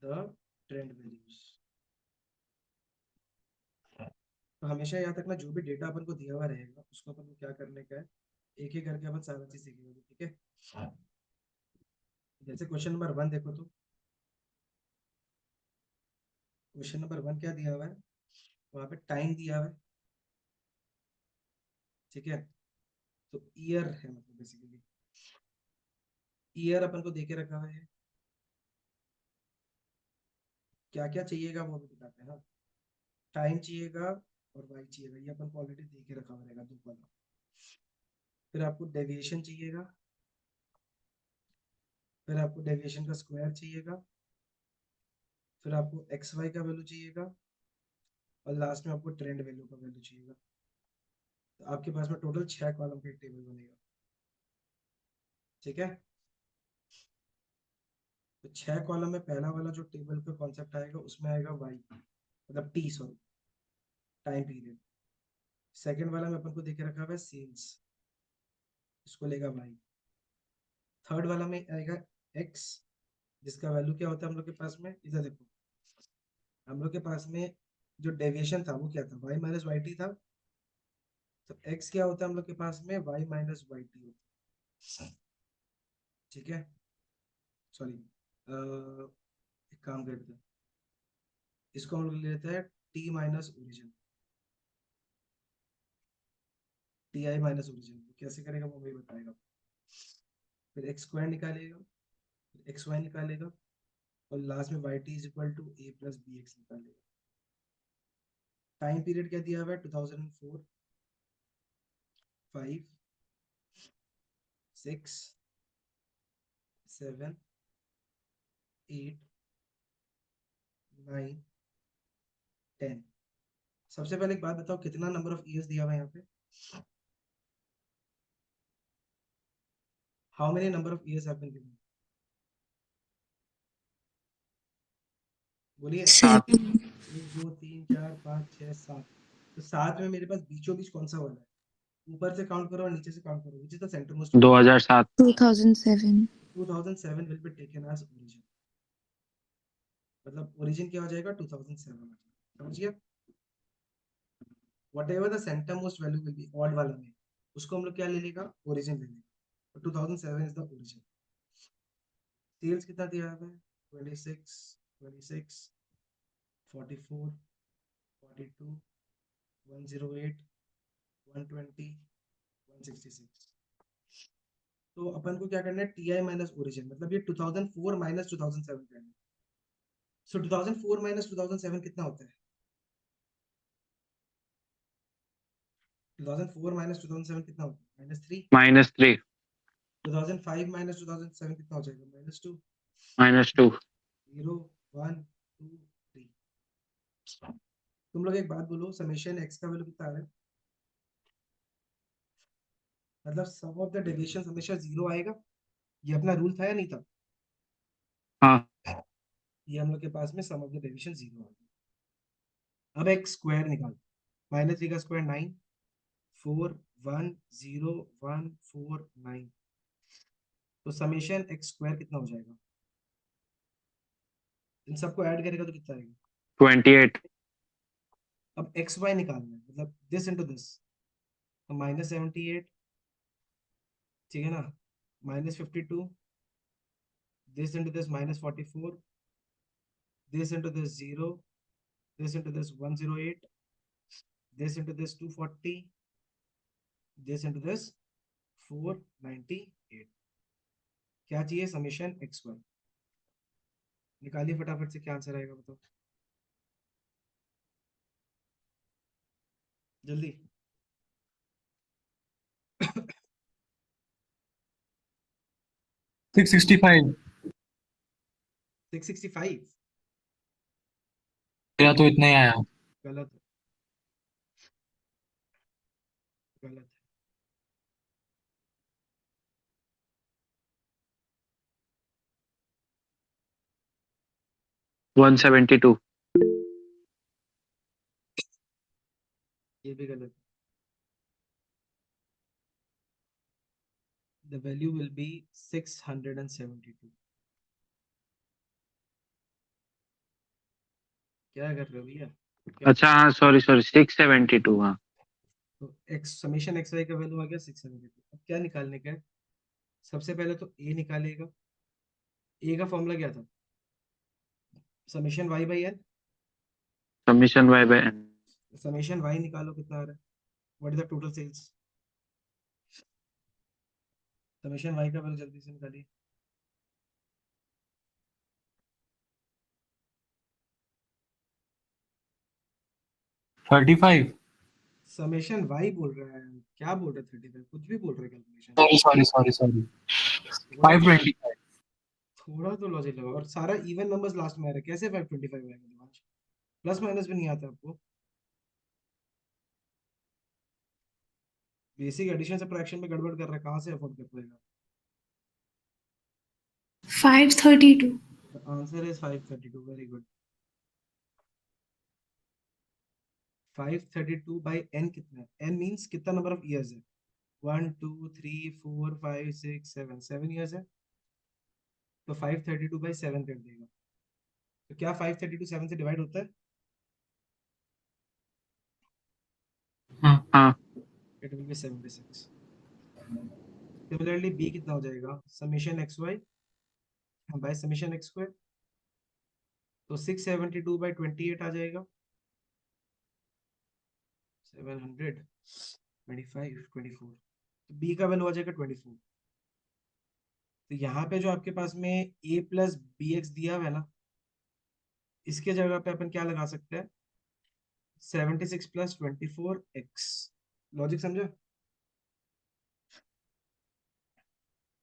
द ट्रेंड वैल्यूज। तो हमेशा याद रखना, जो भी डेटा अपन को दिया हुआ रहेगा उसको अपन को क्या करने का है, एक एक करके अपन सारा चीज सीखेंगे। ठीक है, जैसे क्वेश्चन नंबर 1 देखो, तो क्वेश्चन नंबर 1 क्या दिया हुआ है? वहां पे टाइम दिया हुआ है। ठीक है, तो ईयर है, मतलब बेसिकली ईयर अपन को देके रखा हुआ है। क्या क्या चाहिएगा वो भी बताते हैं ना। टाइम चाहिएगा और वाई चाहिएगा, ये अपन को ऑलरेडी दे के रखा हुआ रहेगा 2 कॉलम। फिर आपको डेविएशन चाहिएगा, फिर आपको डेविएशन का स्क्वायर चाहिएगा, फिर आपको एक्स वाई का वैल्यू चाहिएगा, और लास्ट में आपको ट्रेंड वैल्यू का वैल्यू चाहिएगा। तो आपके पास में टोटल 6 कॉलम का एक टेबल बनेगा। ठीक है, तो 6 कॉलम में पहला वाला जो टेबल का कॉन्सेप्ट आएगा उसमें आएगा वाई, मतलब T, sorry, time period. Second वाला में अपन को देके रखा हुआ है सेल्स, इसको लेगा वाई। थर्ड वाला में आएगा एक्स, जिसका वैल्यू क्या होता है हम लोग के पास में, इधर देखो, हम लोग के पास में जो डेविएशन था वो क्या था, y माइनस वाई टी था। तो x क्या होता है हम लोग के पास में, y माइनस वाई टी होता है। ठीक है, सॉरी, एक काम करते हैं, इसको हम लोग ले लेते हैं t minus origin, T I minus origin. कैसे करेगा वो वही बताएगा। फिर एक्स स्क्वायर निकालेगा, फिर एक्स वाई निकालेगा, और लास्ट में Y T is equal to A plus B X निकालेगा। टाइम पीरियड क्या दिया हुआ है, 2004, 5, 6, 7, 8, 9, 10। सबसे पहले एक बात बताओ, कितना नंबर ऑफ ईयर्स दिया हुआ है यहाँ पे, how many number of years have been given, बोलिए। 7। 1 2 3 4 5 6 7। तो 7 में मेरे पास बीचों बीच कौन सा वाला है, ऊपर से काउंट करो और नीचे से काउंट करो, which is the centre most. 2007। 2007. 2007 will be taken as origin, मतलब ओरिजिन क्या हो जाएगा, 2007। समझ गया, whatever the centre most value will be odd वाला में, उसको हम लोग क्या ले लेगा, ओरिजिन ले लेगा। 2007 इज द ओरिजिन। सेल्स कितना दिया है, 26, 26, 44, 42, 108, 120, 166। तो अपन को क्या करना है, टी आई माइनस ओरिजिन, मतलब ये 2004 माइनस 2007 करना है। सो 2004 माइनस 2007 कितना होता है, 2004 माइनस 2007 कितना होता है, -3। -3। 2005 माइनस 2007 कितना हो जाएगा, -2। -2। 0 1 2 3। तुम लोग एक बात बोलो, समेशन एक्स का वैल्यू कितना आ रहा है, मतलब सम ऑफ द डेविएशन हमेशा 0 आएगा, ये अपना रूल था या नहीं था। हाँ। ये हम लोग के पास में सम ऑफ द डेविएशन 0 आ गया। अब एक स्क्वायर निकाल, -3 का स्क्वायर 9, 4 1 0 1 4 9। तो समेशन एक्स स्क्वायर कितना हो जाएगा, इन सबको ऐड करेगा तो कितना आएगा। 28। अब एक्स वाई निकालना है, मतलब दिस इनटू दिस, तो -78, ठीक है ना, -52, this into this -44, this into this 0, this into this 108, this into this 240, this into this 498। क्या चाहिए, समेशन एक्स वाई। निकालिए फटाफट से, क्या आंसर आएगा बताओ जल्दी। 665। 665, मेरा तो इतना ही आया। गलत है, गलत है। 172। ये भी गलत है, द वैल्यू विल बी 672। क्या कर रहे हो भैया, क्या। अच्छा हाँ, सॉरी सॉरी, 672। हाँ। तो एक्स समेशन एक्स वाई का वैल्यू आ गया 672। अब क्या निकालने का है, सबसे पहले तो ए निकालेगा। ए का फॉर्मूला क्या था, summation Y by N. Summation y/n। Summation Y निकालो कितना आ रहा है, what is the total sales. Summation Y का वैल्यू जल्दी से निकालिए। 35। समेशन वाई बोल रहा है, क्या बोल रहे 35, कुछ भी बोल रहे calculation. Sorry sorry sorry sorry. थोड़ा 525। थोड़ा तो लॉजिक लगा, और सारा इवन नंबर्स लास्ट में आ रहे, कैसे 525 आएगा दिमाग, प्लस माइनस भी नहीं आता आपको। बेसिक एडिशन सब्ट्रैक्शन में गड़बड़ कर रहा है, कहाँ से अफोर्ड कर पाएगा। 532. The answer is 532, very good. 532 by N कितना है, एन मीन्स कितना नंबर ऑफ ईयर्स है, 1 2 3 4 5 6 7, 7 ईयर्स है, तो 532/7 कर देगा। तो क्या 532 7 से डिवाइड होता है? हाँ हाँ it will be 76। Similarly b कितना हो जाएगा, summation x y by summation x square, तो 672/28 आ जाएगा, 725 24, तो बी का वैल्यू आ जाएगा 24। तो यहाँ पे जो आपके पास में a प्लस बी एक्स दिया हुआ है ना, इसके जगह पे अपन क्या लगा सकते हैं, 76 + 24x। लॉजिक समझो,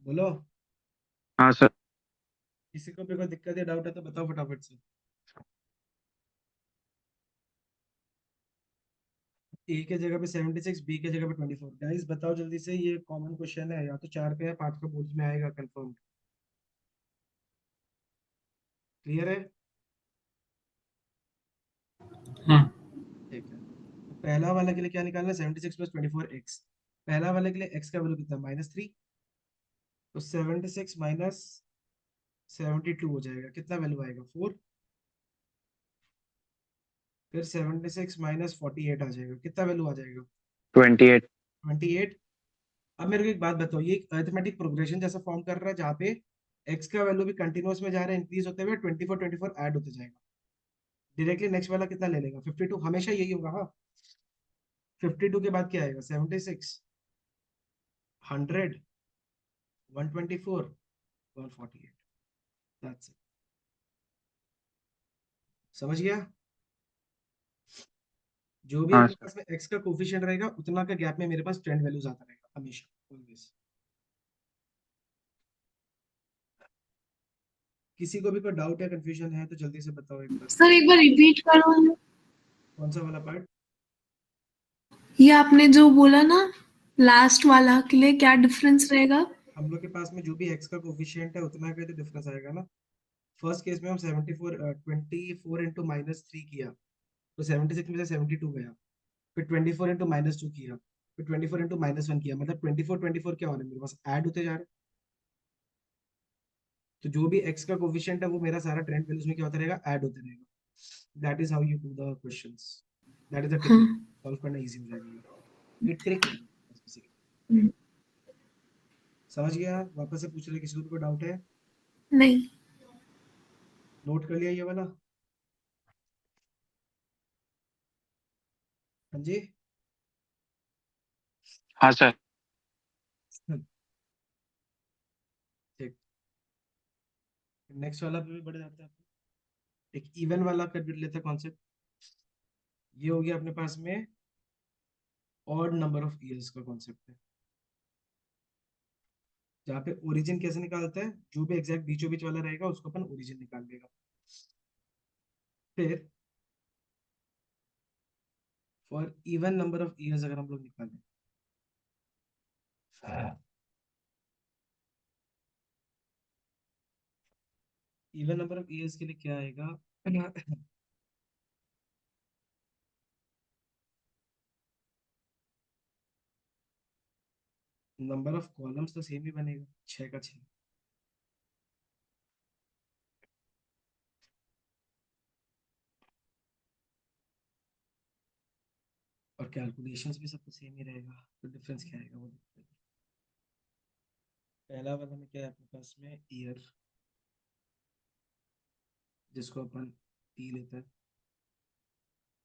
बोलो। हाँ सर। किसी को भी कोई दिक्कत या डाउट है तो बताओ फटाफट से। ए के जगह पे 76, बी के जगह पे 24, गाइस बताओ जल्दी से, ये कॉमन क्वेश्चन है, या तो 4 का या 5 का बोर्ड में आएगा कंफर्म। क्लियर है? हाँ। ठीक है, तो पहला वाला के लिए क्या निकालना है, 76 + 24x। पहला वाले के लिए x का वैल्यू कितना, -3, तो 76 माइनस 72 हो जाएगा, कितना वैल्यू आएगा, 4। फिर 76 माइनस 48 आ जाएगा, कितना वैल्यू आ जाएगा, 28। 28। अब मेरे को एक बात बताओ, ये एक अरिथमेटिक प्रोग्रेशन जैसा फॉर्म कर रहा है, जहाँ पे x का वैल्यू भी कंटिन्यूअस में जा रहा है, इंक्रीज होते हुए 24 ऐड होते जाएगा। डायरेक्टली नेक्स्ट वाला कितना ले लेगा, 52, हमेशा यही होगा। हाँ, 52 के बाद क्या आएगा, 76, 100, 124, 148। That's it. समझ गया? जो भी हाँ अपने सर। पास में x का कोफिशिएंट रहेगा, उतना का गैप में मेरे पास ट्रेंड वैल्यूज आता रहेगा हमेशा, ऑलवेज। किसी को भी कोई डाउट या कंफ्यूजन है तो जल्दी से बताओ एक बार। सर एक बार रिपीट करो ना। कौन सा वाला पार्ट? ये आपने जो बोला ना, लास्ट वाला के लिए क्या डिफरेंस रहेगा? हम लोग के पास में जो भी x का कोफिशिएंट है, उतना का तो डिफरेंस आएगा ना। फर्स्ट केस में हम 74 24 इंटू -3 किया, तो 76 में से 72 गया। फिर 24 इंटू -2 किया, फिर 24 इंटू -1 किया, मतलब 24 क्या हो रहा है, मेरे पास ऐड होते जा रहे हैं। तो जो भी x का कोफिशिएंट है, वो मेरा सारा ट्रेंड वैल्यूज में क्या होता रहेगा, ऐड होते रहेगा। That is how you do the questions, that is the हाँ। टेक्निक। सॉल्व करना इजी हो जाएगा, ये ट्रिक है basically। हम्म, समझ गया? वापस से पूछ रहे, किसी को भी कोई डाउट है? नहीं। नोट कर लिया ये वाला? हाँ जी। हाँ सर। ठीक, नेक्स्ट वाला पे भी बढ़ जाता है। एक इवन वाला कर लेते हैं कॉन्सेप्ट। ये हो गया अपने पास में ऑड नंबर ऑफ ईयर्स का कॉन्सेप्ट है, जहाँ पे ओरिजिन कैसे निकालते हैं, जो भी एग्जैक्ट बीचों बीच वाला रहेगा उसको अपन ओरिजिन निकाल लेगा। फिर for even number of years अगर हम लोग निकालें, इवन नंबर ऑफ ईयर्स के लिए क्या आएगा, नंबर ऑफ कॉलम्स तो सेम ही बनेगा, 6 का 6। और कैलकुलेशंस भी सब तो सेम ही रहेगा, तो डिफरेंस क्या आएगा वो देखते हैं। पहला वाला में क्या है अपने पास में, ईयर, जिसको अपन टी लेते हैं।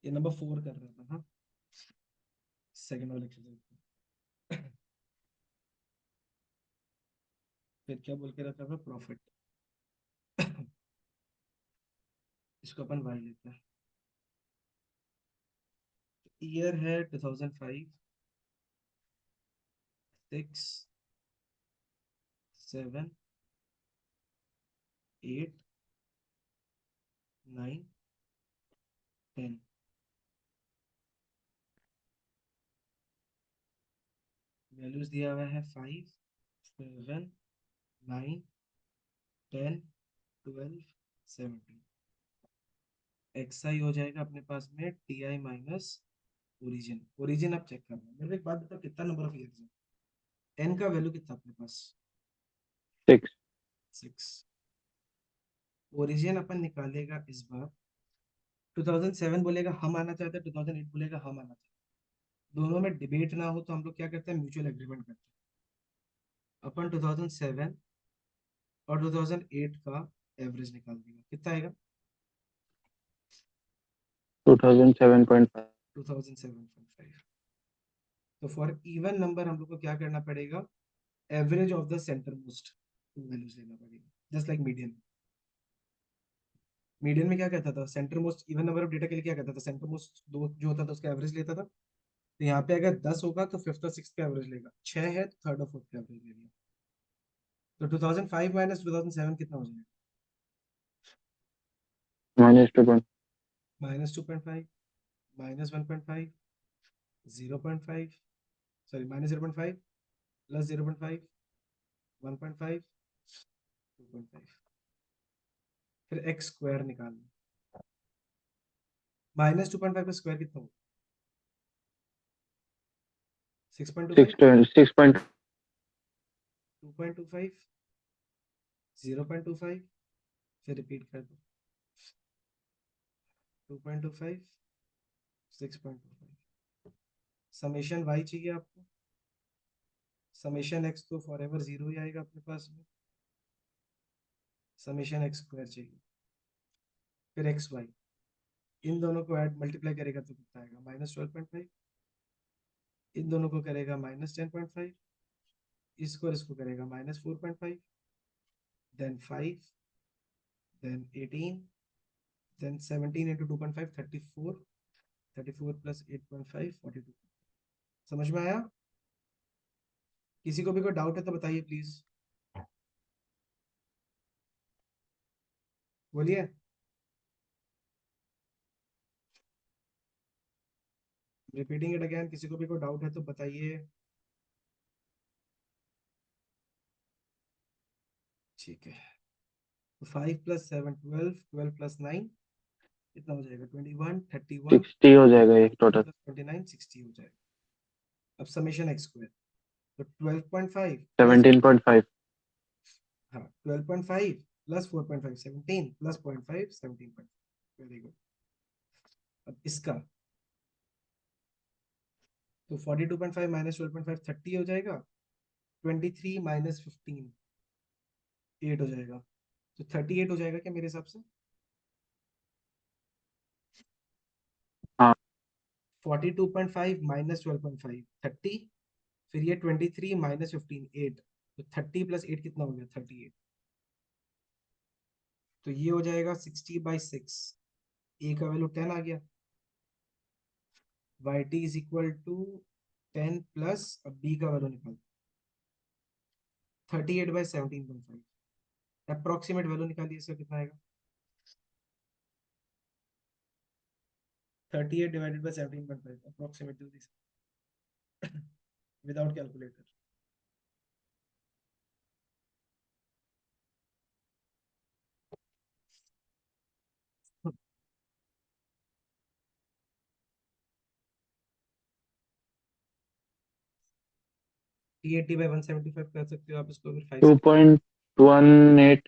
ये नंबर 4 कर रहा था, हाँ, सेकंड वाला एक्सरसाइज। फिर क्या बोल के रखा था, प्रॉफिट। इसको अपन वाई लेते हैं। ईयर है 2005, 6, 7, 8, 9, 10। वैल्यूज दिया हुआ है 5, 7, 9, 10, 12, 17। XI हो जाएगा अपने पास में TI माइनस ओरिजिन। ओरिजिन आप चेक करना। मेरे को एक बात बताओ, कितना नंबर ऑफ ईयर्स है? n का वैल्यू कितना अपने पास? 6। 6। ओरिजिन अपन निकालेगा इस बार। 2007 बोलेगा हम आना चाहते हैं, 2008 बोलेगा हम आना चाहते हैं। दोनों में डिबेट ना हो तो हम लोग क्या करते हैं, म्यूचुअल एग्रीमेंट करते हैं। अपन 2007 और 2008 का एवरेज निकाल देगा। कितना आएगा? 2007.5। 2007.5। तो फॉर इवन नंबर हम लोग को क्या करना पड़ेगा, average of the centre most values लेना पड़ेगा। Just like median. मीडियन में क्या कहता था, centre most even number of data के लिए क्या कहता था, सेंटर मोस्ट दो जो होता था उसका एवरेज लेता था। तो यहाँ पे अगर 10 होगा तो फिफ्थ और सिक्स का एवरेज लेगा, 6 है तो थर्ड और फोर्थ का एवरेज ले लिया। तो 2005 माइनस 2007 कितना हो जाएगा? -2. Minus 2.5, minus 1.5, 0.5, sorry minus 0.5 plus 0.5, 1.5, 2.5। फिर एक्स स्क्वायर निकालना। माइनस 2.5 का स्क्वायर कितना होगा? 6.25, 6. 2.25, 0.25, फिर रिपीट कर दो। 2.25, 6.25। समेशन वाई चाहिए आपको। समेशन एक्स तो फॉर एवर जीरो ही आएगा अपने पास में। समेशन एक्स स्क्वायर चाहिए। फिर एक्स वाई, इन दोनों को ऐड मल्टीप्लाई करेगा तो कितना आएगा? -12.5। इन दोनों को करेगा -10.5। इसको और इसको करेगा -4.5, then 5, then 18, then 17 into 2.5 34, 34 plus 8.5 42। समझ में आया? किसी को भी कोई डाउट है तो बताइए प्लीज, बोलिए। रिपीटिंग इट अगेन, किसी को भी कोई डाउट है तो बताइए। ठीक है। तो 5 प्लस 7 12, 12 प्लस 9 कितना हो जाएगा? 21, 31 60 हो जाएगा ये टोटल। प्लस 29 60 हो जाएगा। अब समेशन एक्स स्क्वायर, तो 12.5 प्लस 17.5। हाँ 12.5 प्लस 4.5 17 प्लस 0.5 17.5। Very good. अब इसका तो 42.5 माइनस 12.5 30 हो जाएगा। 23 माइनस 15 8 हो जाएगा। तो 38 हो जाएगा क्या मेरे हिसाब से? हाँ 42.5 माइनस 12.5 30, फिर ये 23 माइनस 15 8। तो 30 प्लस 8 कितना हो गया? 38। तो ये हो जाएगा 60/6। ए का वैल्यू 10 आ गया। Y T is equal to 10 plus, अब बी का वैल्यू निकाल, 38/17.5। अप्रोक्सीमेट वैल्यू निकालिए, इसका कितना आएगा? 38 divided by 17.5 approximate do this without calculator. T80 by 175 कर सकते हो आप इसको, अगर 5 से 2.18।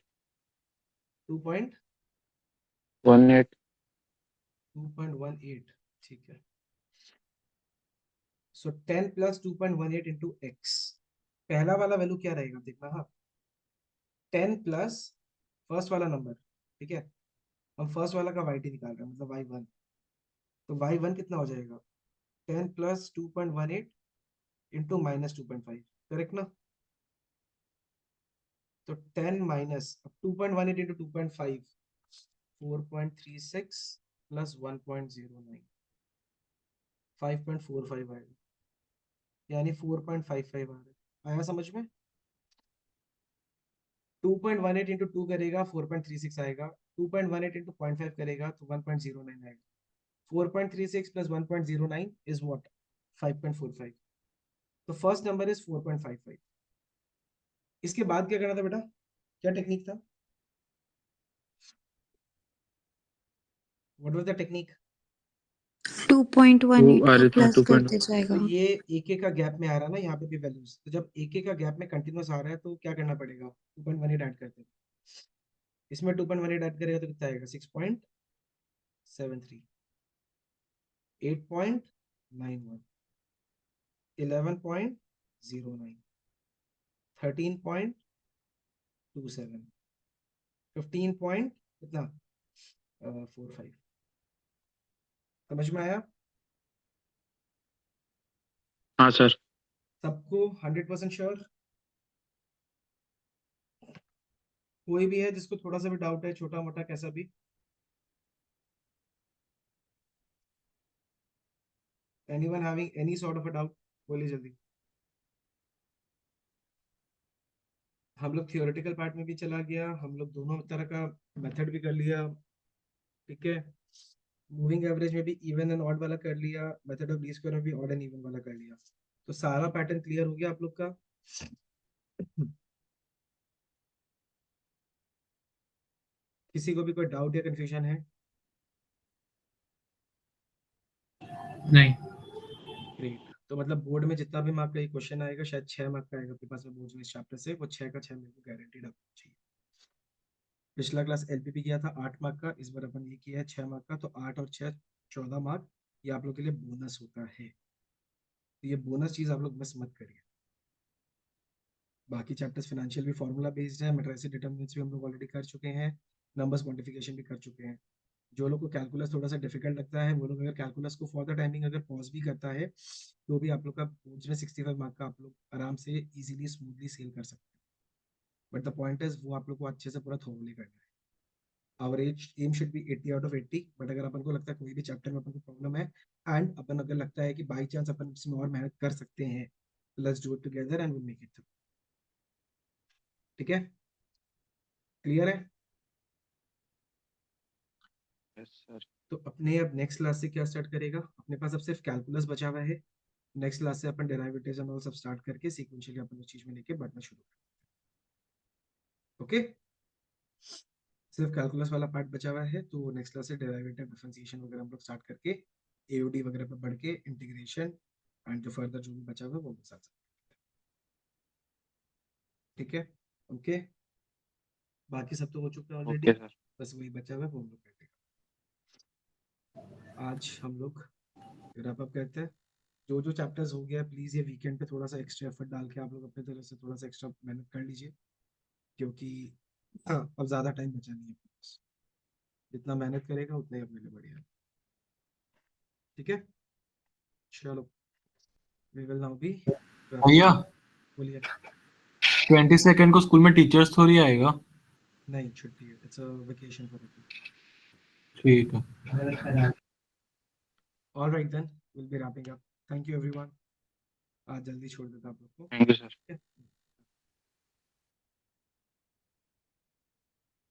2.18। ठीक है। सो 10 प्लस 2.18 इंटू एक्स। पहला वाला वैल्यू क्या रहेगा देखना। हाँ 10 प्लस फर्स्ट वाला नंबर, ठीक है। हम फर्स्ट वाला का वाई टी निकाल रहे हैं, मतलब y1। तो y1 कितना हो जाएगा? 10 प्लस 2.18 इंटू -2.5, करेक्ट ना? तो 10 माइनस, अब 2.18 इंटू 2.5 4.36 प्लस 1.09। 5.45 आएगा, यानी 4.55 आ रहा है। आया समझ में? 2.18 इंटू 2 करेगा 4.36 आएगा, 2.18 इंटू 0.5 करेगा तो 1.09 आएगा। 4.36 प्लस 1.09 इज व्हाट? 5.45। तो फर्स्ट नंबर इज 4.55। इसके बाद क्या करना था बेटा? क्या टेक्निक था? What was the technique? 2.18 को अरे प्लस 2. करते तो जाएगा। ये एक एक का गैप में आ रहा है ना यहाँ पे भी वैल्यूज, तो जब एक एक का गैप में कंटिन्यूस आ रहा है तो क्या करना पड़ेगा? 2.18 ऐड करते हैं। इसमें 2.18 ऐड करेगा तो कितना आएगा? 6.73, 8.91, 11.09, 13.27, 15 पॉइंट कितना? 45। समझ में आया हाँ सर. सबको? 100% श्योर? कोई भी है जिसको थोड़ा सा भी डाउट है, छोटा मोटा कैसा भी? Anyone having any sort of a doubt? बोलिए जल्दी। हम लोग थियोरेटिकल पार्ट में भी चला गया, हम लोग दोनों तरह का मेथड भी कर लिया, ठीक है। मूविंग एवरेज में भी इवन एंड ऑड वाला कर लिया, मेथड ऑफ लीस्ट स्क्वायर में भी ऑड एंड इवन वाला कर लिया। तो सारा पैटर्न क्लियर हो गया आप लोग का? किसी को भी कोई डाउट या कंफ्यूजन है? नहीं। ग्रेट। तो मतलब बोर्ड में जितना भी मार्क का ये क्वेश्चन आएगा, शायद 6 मार्क का आएगा आपके पास में बोर्ड में इस चैप्टर से, वो 6 का 6 मेरे को गारंटीड आपको चाहिए। पिछला क्लास एलपीपी किया था 8 मार्क का, इस बार अपन ये किया है 6 मार्क का, तो 8 और 6 14 मार्क ये आप लोग के लिए बोनस होता है। तो ये बोनस चीज आप लोग मिस मत करिए। बाकी चैप्टर्स फाइनेंशियल भी फॉर्मूला बेस्ड है, मैट्रिसेस डिटरमिनेंट्स भी हम लोग ऑलरेडी कर चुके हैं, नंबर्स क्वांटिफिकेशन भी कर चुके हैं। जो लोग को कैलकुलस थोड़ा सा डिफिकल्ट लगता है वो लोग अगर कैलकुलस को फॉर द टाइमिंग अगर पॉज भी करता है तो भी आप लोग का बोर्ड्स में 65 मार्क का आप लोग आराम से इजीली स्मूथली सेल कर सकते हैं। बट द पॉइंट इज वो आप लोग को अच्छे से पूरा थोरोली करना है। Our aim should be 80 out of 80। But अगर अपन को लगता है कोई भी चैप्टर में अपन को प्रॉब्लम है एंड अपन अगर लगता है कि बाई चांस अपन इसमें और मेहनत कर सकते हैं, let's do it together and will make it through. ठीक है? क्लियर है? Yes sir. तो अपने अब नेक्स्ट क्लास से क्या स्टार्ट करेगा? अपने पास अब सिर्फ कैलकुलस बचा हुआ है। नेक्स्ट क्लास से अपन डेरिवेटिव्स एंड ऑल सब स्टार्ट करके सीक्वेंशियली अपन उस चीज में लेके बढ़ना शुरू करें। ओके? सिर्फ कैलकुलस वाला पार्ट बचा हुआ है, तो नेक्स्ट क्लास से डेरिवेटिव डिफरेंशिएशन वगैरह हम लोग स्टार्ट करके एओडी वगैरह पर बढ़ के इंटीग्रेशन एंड जो फर्दर जो भी बचा हुआ है वो साथ। ठीक है? ओके? बाकी सब तो हो चुका है ऑलरेडी, ओके सर. बस वही बचा हुआ है वो हम लोग कर देगा। आज हम लोग रैप अप करते हैं। जो जो चैप्टर्स हो गया प्लीज ये वीकेंड पे थोड़ा सा एक्स्ट्रा एफर्ट डाल के आप लोग अपने तरफ से थोड़ा सा एक्स्ट्रा मेहनत कर लीजिए, क्योंकि हाँ अब ज्यादा टाइम बचा नहीं है अपने पास। जितना मेहनत करेगा उतना ही अपने लिए बढ़िया है। ठीक है? चलो, वी विल नाउ बी भैया बोलिए। 22 को स्कूल में टीचर्स थोड़ी आएगा। नहीं, छुट्टी है, it's a vacation for a. ठीक है। All right then, will be wrapping up. Thank you everyone. आज जल्दी छोड़ देता आप लोग को। Thank you sir. ठीक है?